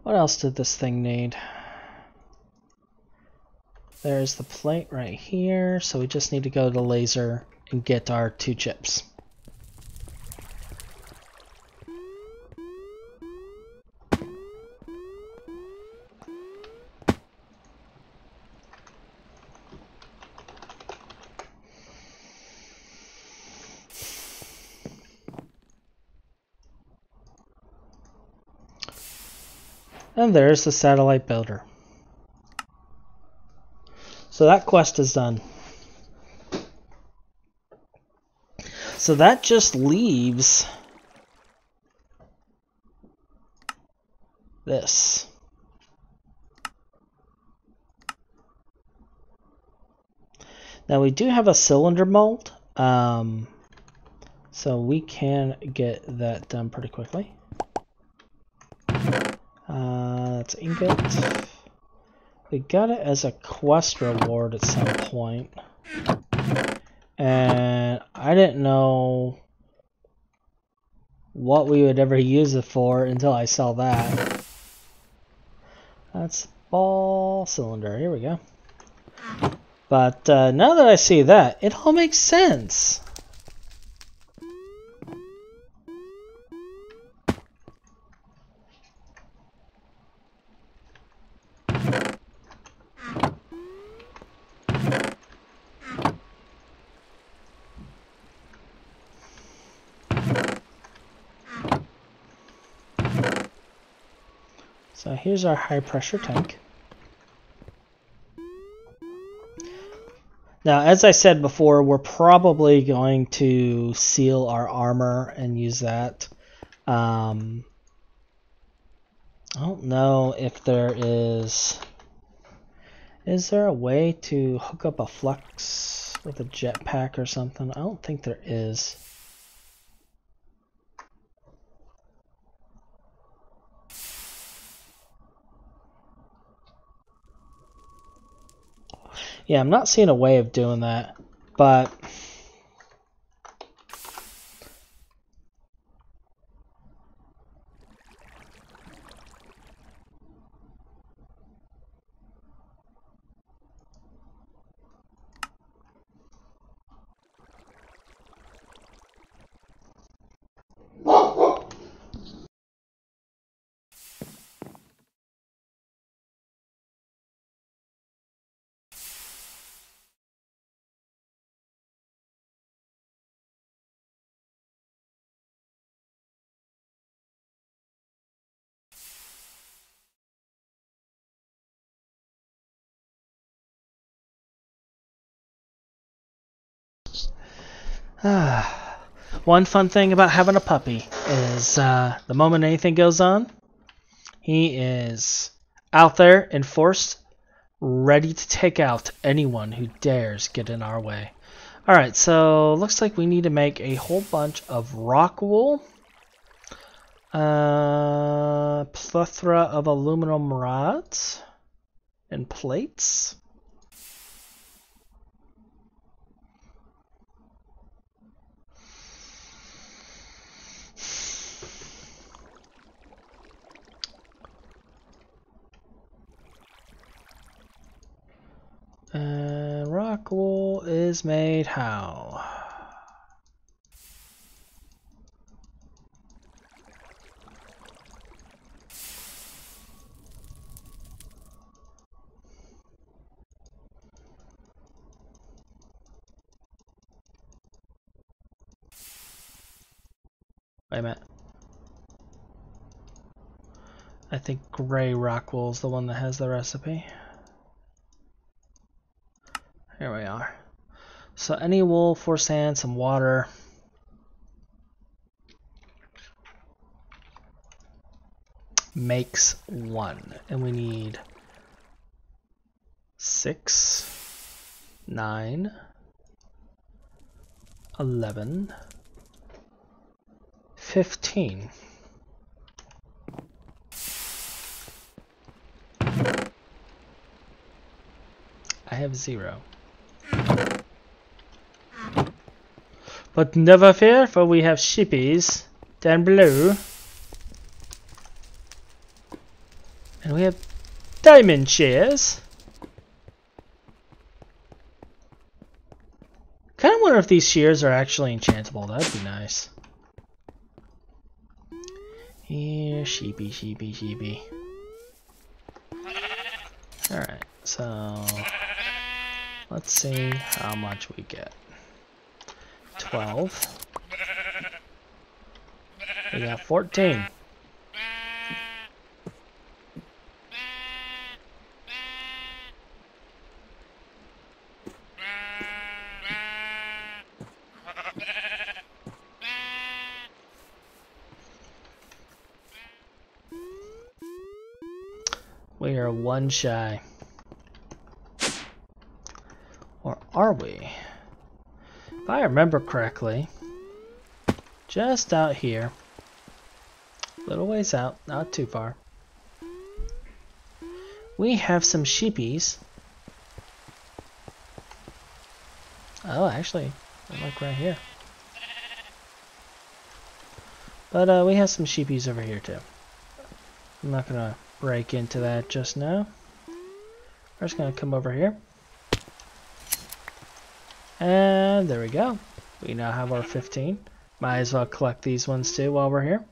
What else did this thing need? There's the plate right here, so we just need to go to laser and get our 2 chips. And there's the satellite builder. So that quest is done. So that just leaves this. Now we do have a cylinder mold, so we can get that done pretty quickly. That's ingot. We got it as a quest reward at some point. And I didn't know what we would ever use it for until I saw that. That's ball cylinder. Here we go. But now that I see that, it all makes sense. So here's our high pressure tank. Now, as I said before, we're probably going to seal our armor and use that. I don't know if there is... Is there a way to hook up a flux with a jetpack or something? I don't think there is. Yeah, I'm not seeing a way of doing that, but... One fun thing about having a puppy is the moment anything goes on, he is out there in force, ready to take out anyone who dares get in our way. Alright, so looks like we need to make a whole bunch of rock wool, plethora of aluminum rods and plates. Rock wool is made how? Wait a minute. I think gray rock wool is the one that has the recipe. Here we are. So any wool, 4 sand, some water. Makes 1. And we need 6, 9, 11, 15. I have 0. But never fear, for we have sheepies down below. And we have diamond shears. Kind of wonder if these shears are actually enchantable. That'd be nice. Here, sheepy, sheepy, sheepy. Alright, so let's see how much we get. 12. We got 14. We are 1 shy. Or are we? If I remember correctly, just out here, little ways out, not too far, we have some sheepies. Oh, actually, they're like right here. But we have some sheepies over here too. I'm not gonna break into that just now. We're just gonna come over here. And there we go. We now have our 15. Might as well collect these ones too while we're here.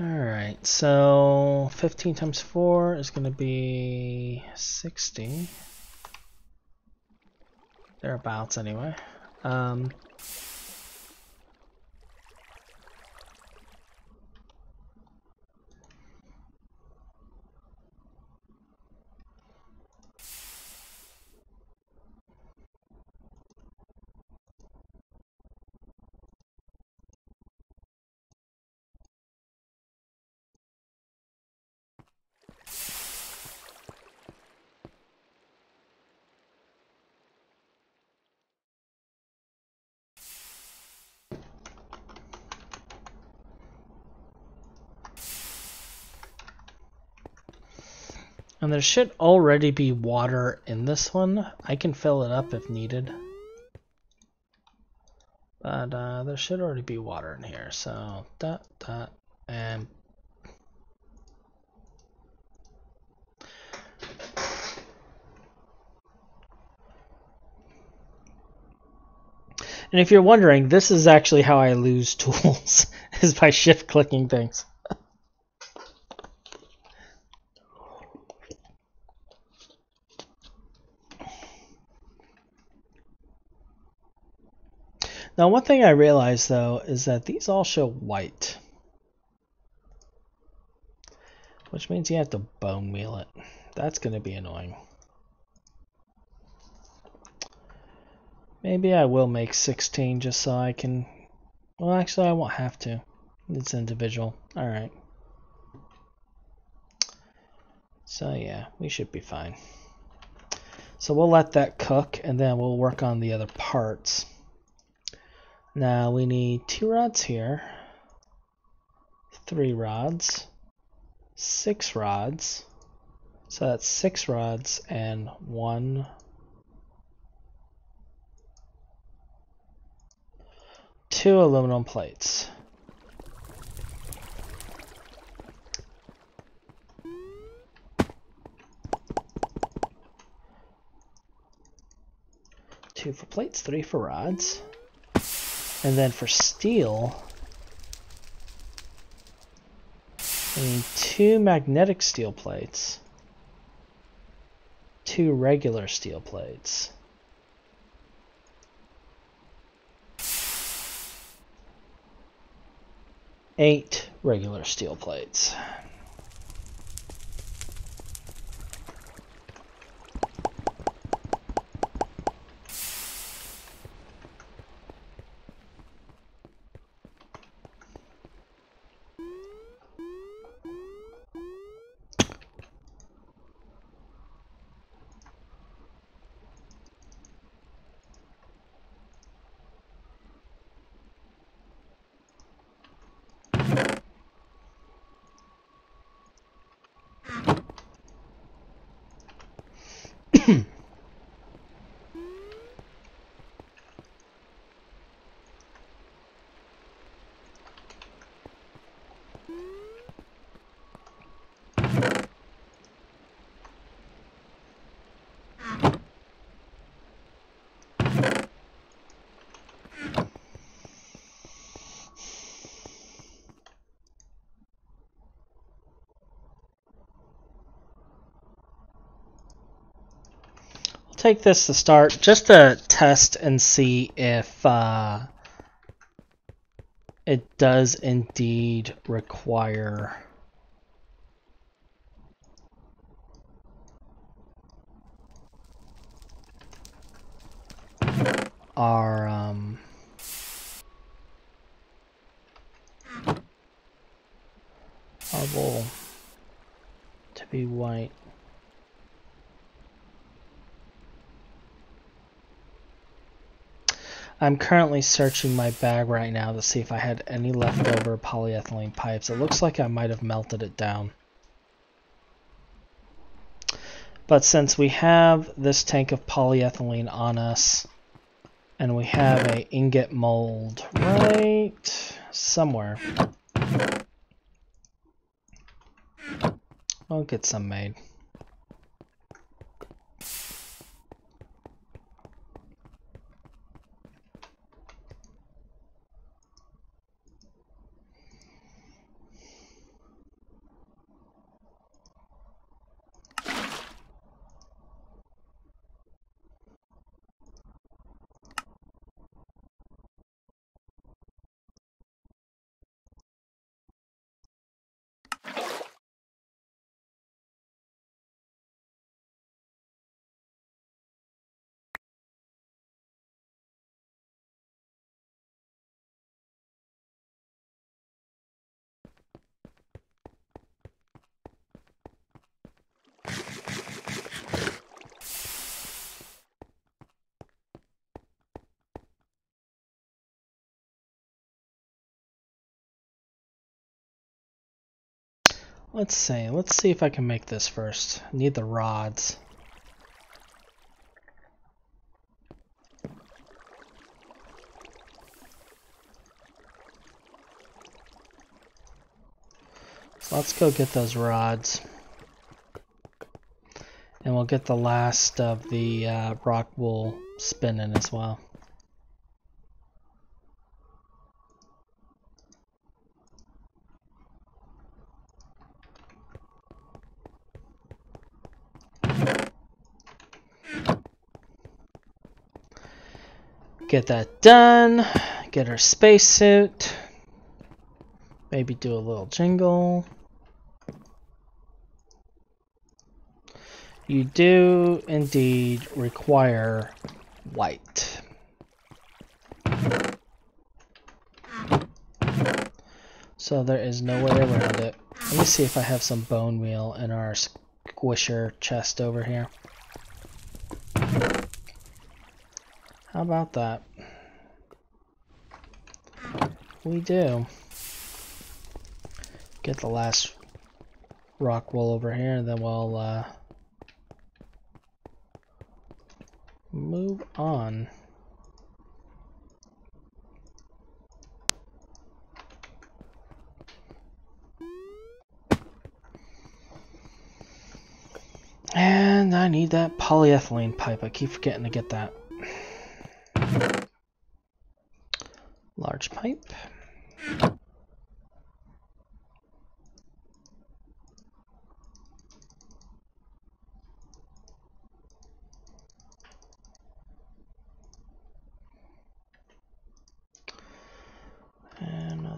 Alright, so 15 times 4 is going to be 60. Thereabouts anyway. And there should already be water in this one. I can fill it up if needed. But there should already be water in here. So that, and if you're wondering, this is actually how I lose tools, is by shift clicking things. Now, one thing I realized, though, is that these all show white. Which means you have to bone meal it. That's going to be annoying. Maybe I will make 16 just so I can... Well, actually, I won't have to. It's individual. Alright. So, yeah, we should be fine. So we'll let that cook, and then we'll work on the other parts. Now we need 2 rods here, 3 rods, 6 rods. So that's 6 rods and 1, 2 aluminum plates. Two for plates, 3 for rods. And then for steel, I need 2 magnetic steel plates, 2 regular steel plates, 8 regular steel plates. Take this to start just to test and see if it does indeed require our wool to be white. I'm currently searching my bag right now to see if I had any leftover polyethylene pipes. It looks like I might have melted it down. But since we have this tank of polyethylene on us, and we have a ingot mold right somewhere, I'll get some made. Let's see if I can make this first. I need the rods. So let's go get those rods. And we'll get the last of the rock wool spinning as well. Get that done. Get our spacesuit. Maybe do a little jingle. You do indeed require white. So there is no way around it. Let me see if I have some bone meal in our squisher chest over here. How about that? We do. Get the last rock wool over here, and then we'll move on. And I need that polyethylene pipe. I keep forgetting to get that. Large pipe.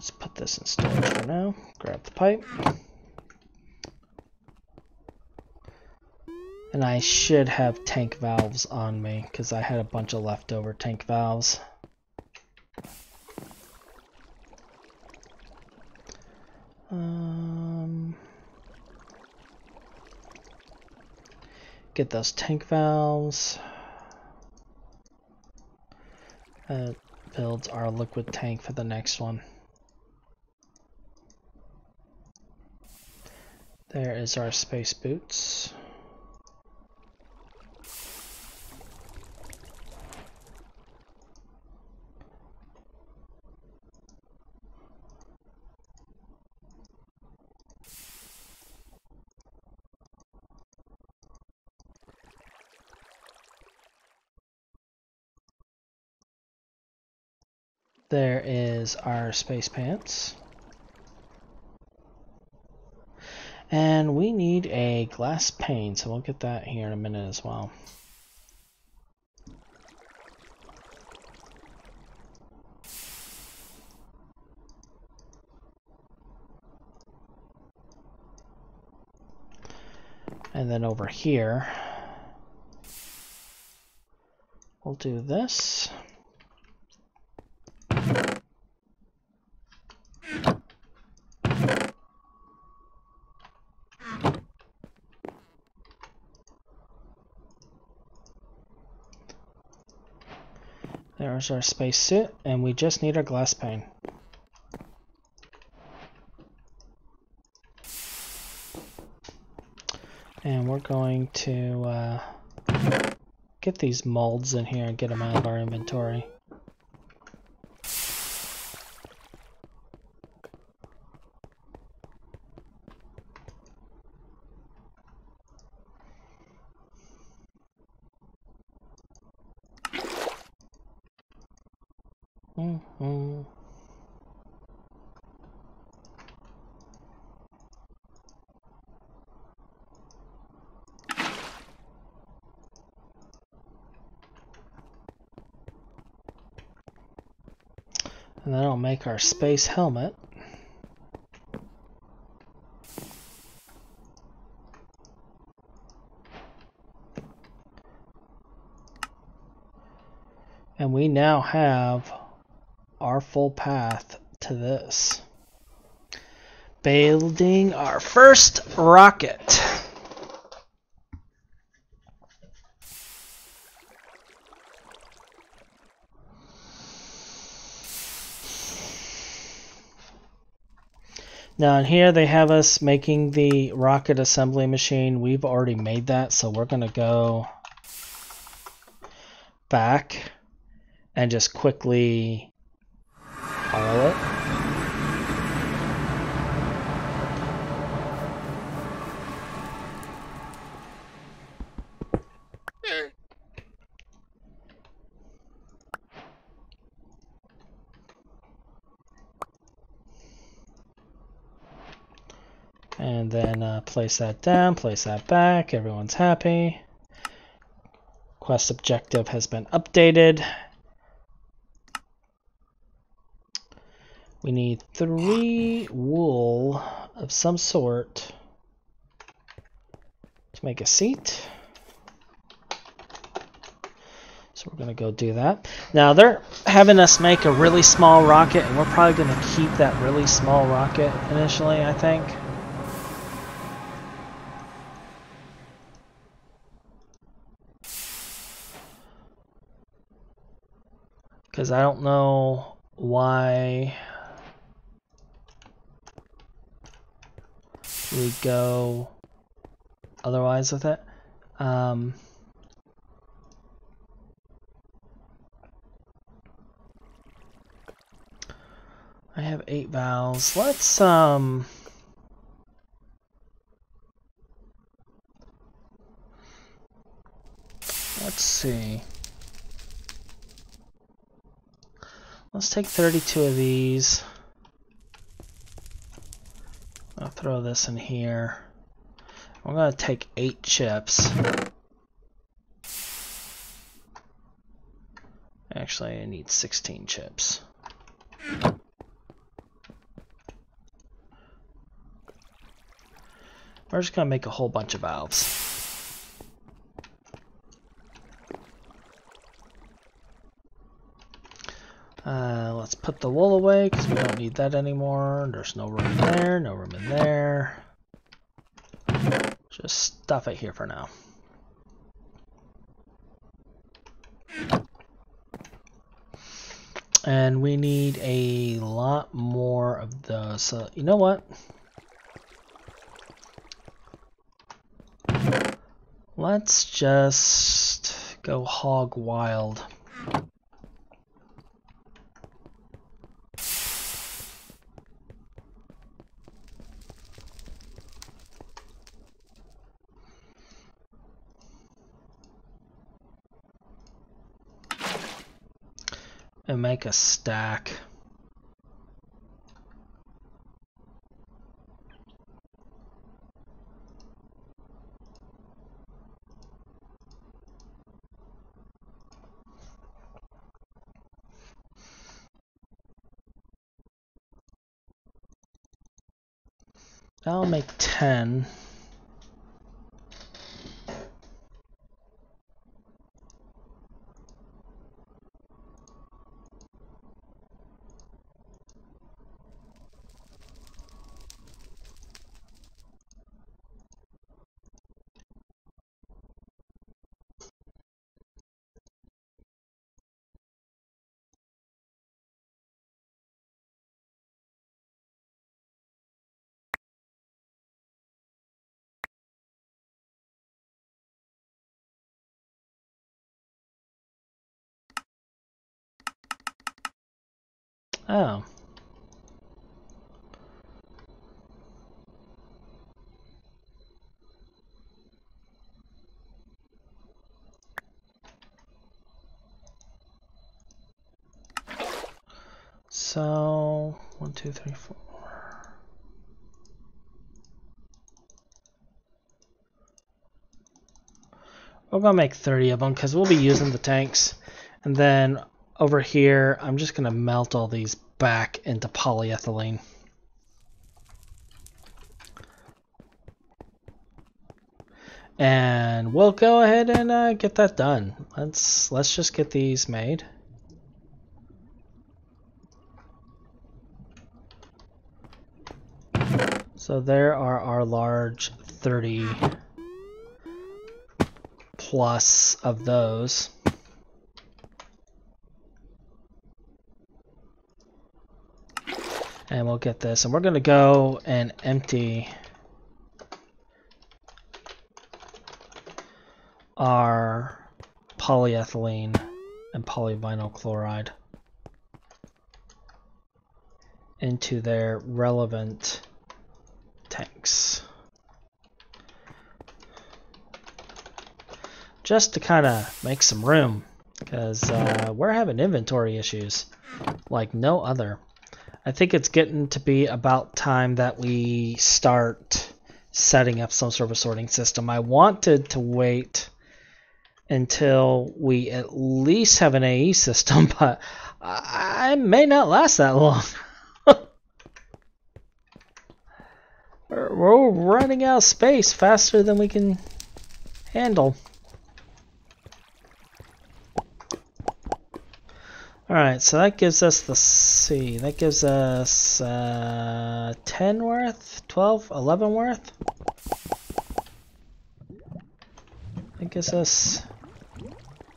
Let's put this in storage for now. Grab the pipe. And I should have tank valves on me because I had a bunch of leftover tank valves. Get those tank valves. Builds our liquid tank for the next one. There is our space boots. There is our space pants. And we need a glass pane, so we'll get that here in a minute as well. And then over here, we'll do this. There's our spacesuit, and we just need our glass pane. And we're going to get these molds in here and get them out of our inventory. And then I'll make our space helmet. And we now have our full path to this. Building our first rocket. Now in here they have us making the rocket assembly machine. We've already made that, so we're going to go back and just quickly borrow it. And then place that down, place that back, everyone's happy. Quest objective has been updated. We need 3 wool of some sort to make a seat. So we're gonna go do that. Now they're having us make a really small rocket, and we're probably gonna keep that really small rocket initially, I think. Because I don't know why we go otherwise with it. I have 8 valves. Let's see. Let's take 32 of these. I'll throw this in here. I'm going to take 8 chips. Actually, I need 16 chips. We're just gonna make a whole bunch of valves. Let's put the wool away because we don't need that anymore. There's no room there, no room in there. Just stuff it here for now. And we need a lot more of those. So, you know what? Let's just go hog wild. And make a stack. I'll make 10. Oh. So, 1, 2, 3, 4. We're gonna make 30 of them because we'll be using the tanks. And then over here, I'm just gonna melt all these back into polyethylene. And we'll go ahead and get that done. Let's just get these made. So there are our large 30 plus of those. And we'll get this, and we're going to go and empty our polyethylene and polyvinyl chloride into their relevant tanks. Just to kind of make some room, because we're having inventory issues like no other. I think it's getting to be about time that we start setting up some sort of sorting system. I wanted to wait until we at least have an AE system, but I may not last that long. We're running out of space faster than we can handle. Alright, so that gives us the C. That gives us 10 worth? 12? 11 worth? That gives us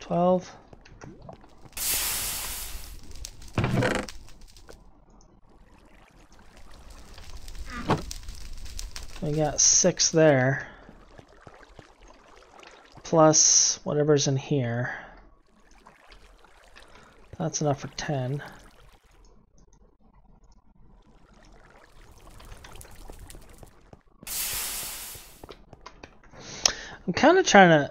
12. We got 6 there. Plus whatever's in here. That's enough for 10. I'm kind of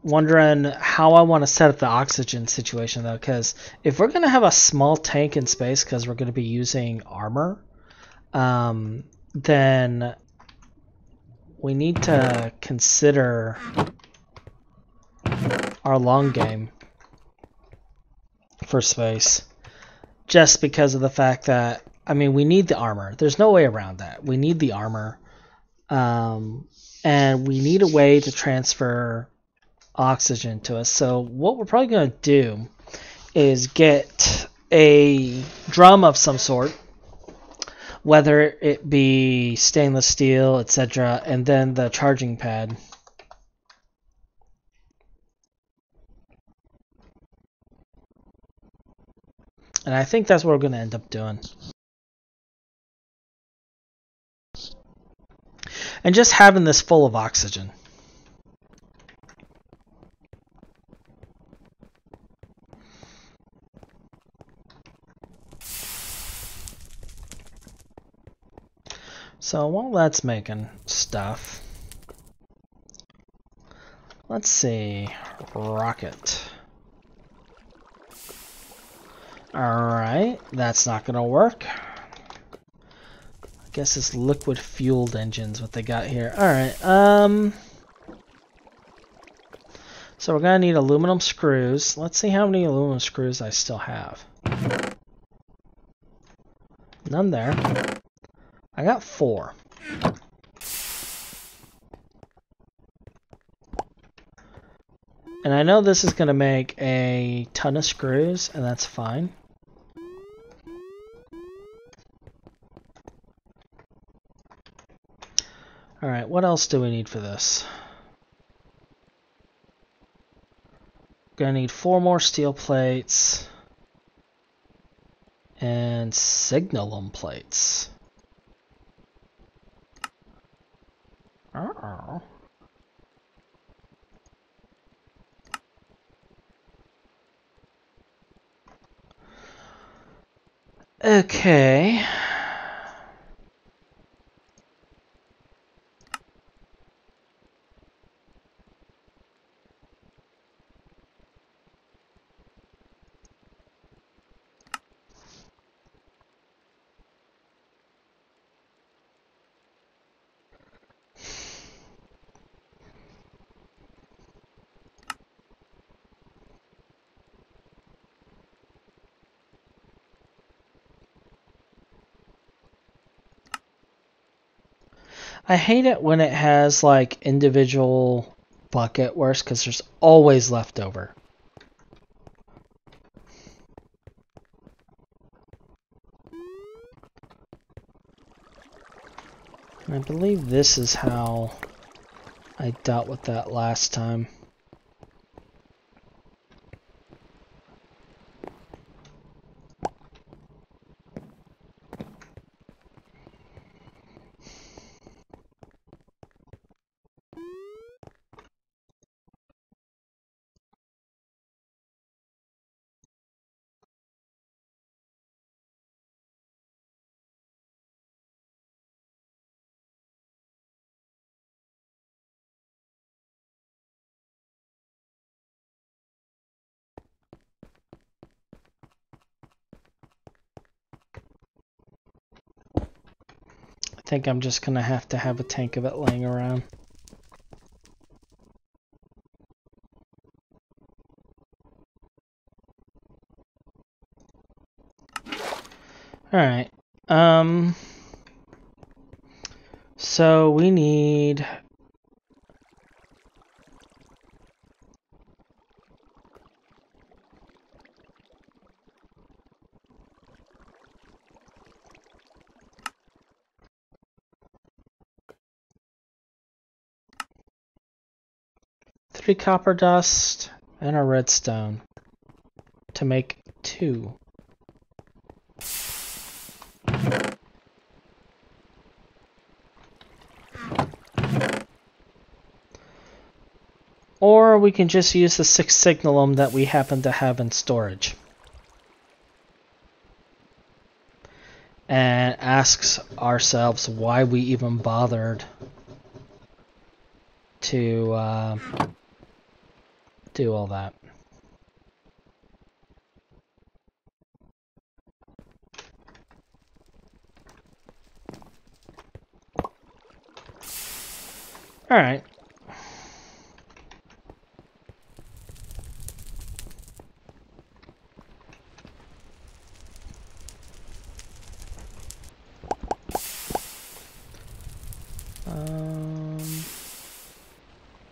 wondering how I want to set up the oxygen situation though, because if we're going to have a small tank in space because we're going to be using armor, then we need to consider our long game for space, just because of the fact that, I mean, we need the armor. There's no way around that. We need the armor. And we need a way to transfer oxygen to us. So what we're probably going to do is get a drum of some sort, whether it be stainless steel, etc., and then the charging pad. And I think that's what we're going to end up doing. And just having this full of oxygen. So while that's making stuff, let's see, rocket. Alright, that's not gonna work. I guess it's liquid fueled engines what they got here. Alright, so we're gonna need aluminum screws. Let's see how many aluminum screws I still have. None there. I got 4. And I know this is going to make a ton of screws, and that's fine. Alright, what else do we need for this? Gonna need 4 more steel plates. And signalum plates. Uh-oh. Okay. I hate it when it has like individual bucket works because there's always leftover. And I believe this is how I dealt with that last time. I think I'm just gonna have to have a tank of it laying around. Alright. So we need three copper dust and a redstone to make 2. Or we can just use the 6 signalum that we happen to have in storage. And ask ourselves why we even bothered to do all that. Alright.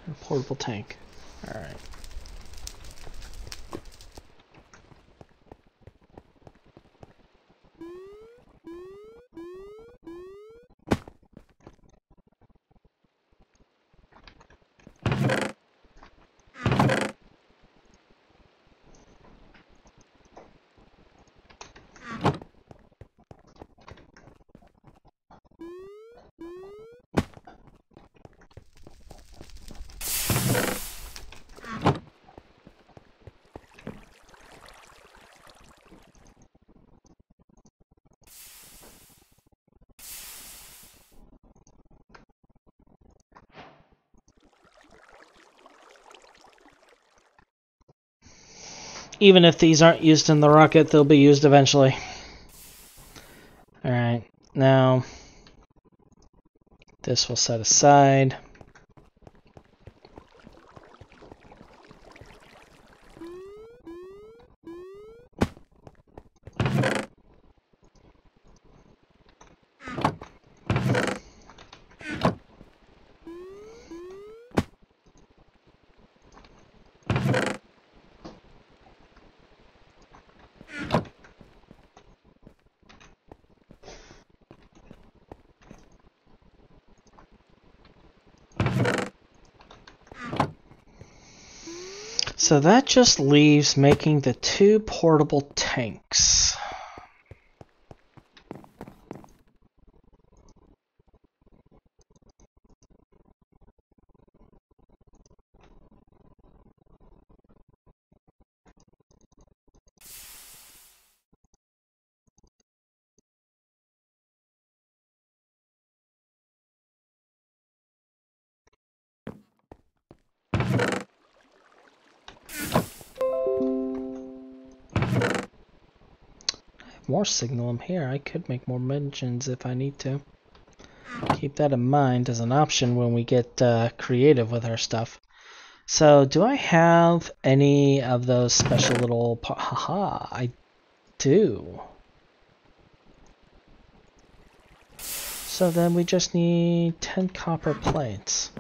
A portable tank. Alright. Even if these aren't used in the rocket, they'll be used eventually. Alright, now this we'll set aside. So that just leaves making the 2 portable tanks. More signal here. I could make more engines if I need to. Keep that in mind as an option when we get creative with our stuff. So, do I have any of those special little... Haha, I do. So then we just need 10 copper plates.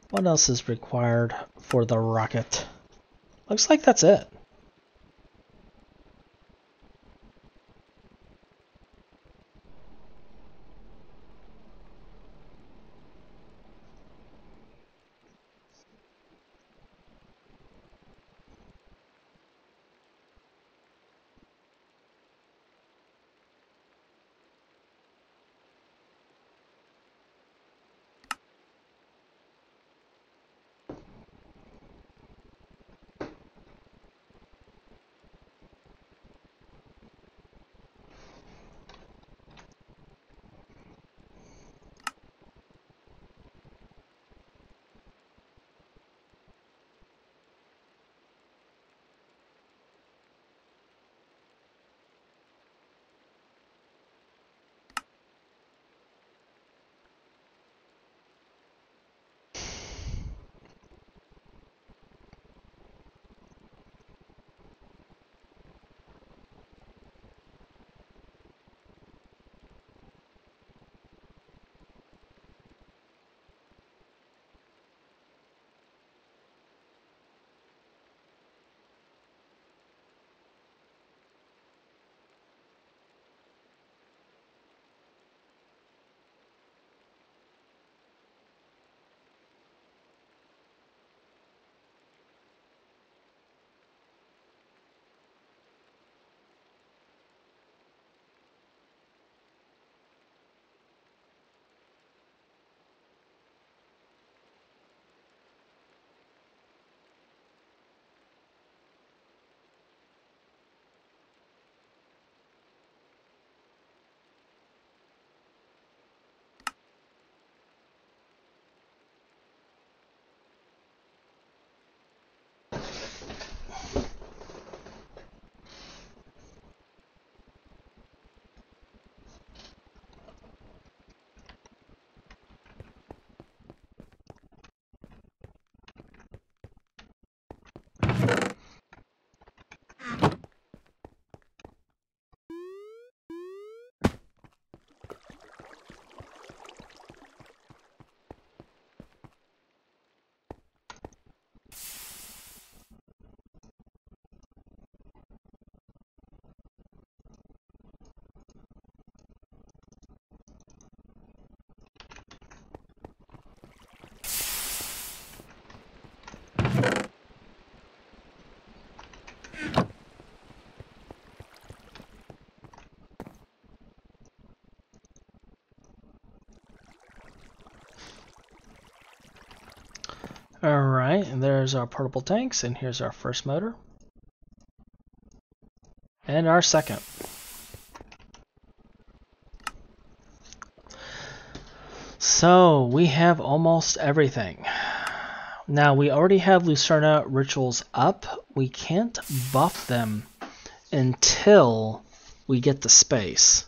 What else is required for the rocket? Looks like that's it. Alright, and there's our portable tanks, and here's our first motor. And our second. So, we have almost everything. Now, we already have Lucerna rituals up. We can't buff them until we get the space.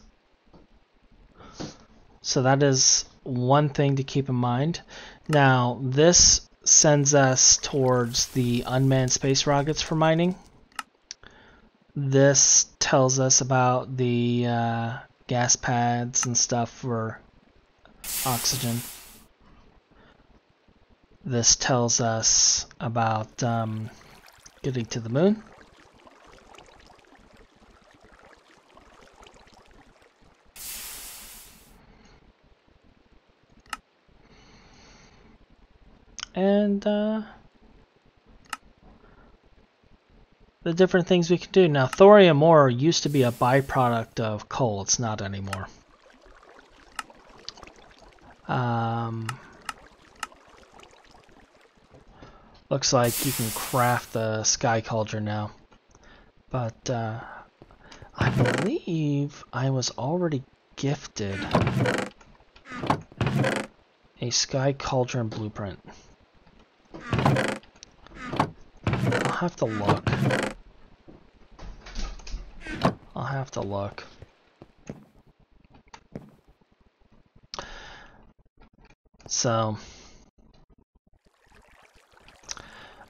So that is one thing to keep in mind. Now, this sends us towards the unmanned space rockets for mining. This tells us about the gas pads and stuff for oxygen. This tells us about getting to the moon. And the different things we can do. Now, thorium ore used to be a byproduct of coal. It's not anymore. Looks like you can craft the sky cauldron now. But I believe I was already gifted a sky cauldron blueprint. I'll have to look. I'll have to look. So,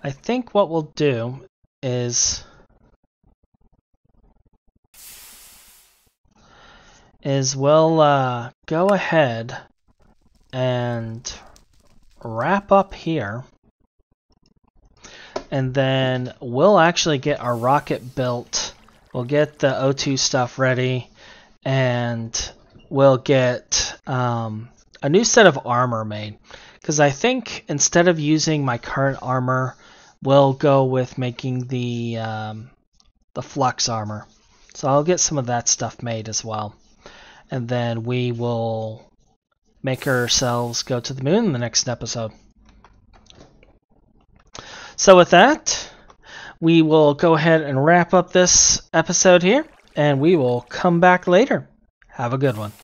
I think what we'll do is we'll go ahead and wrap up here. And then we'll actually get our rocket built. We'll get the O2 stuff ready. And we'll get a new set of armor made. Because I think instead of using my current armor, we'll go with making the flux armor. So I'll get some of that stuff made as well. And then we will make ourselves go to the moon in the next episode. So with that, we will go ahead and wrap up this episode here, and we will come back later. Have a good one.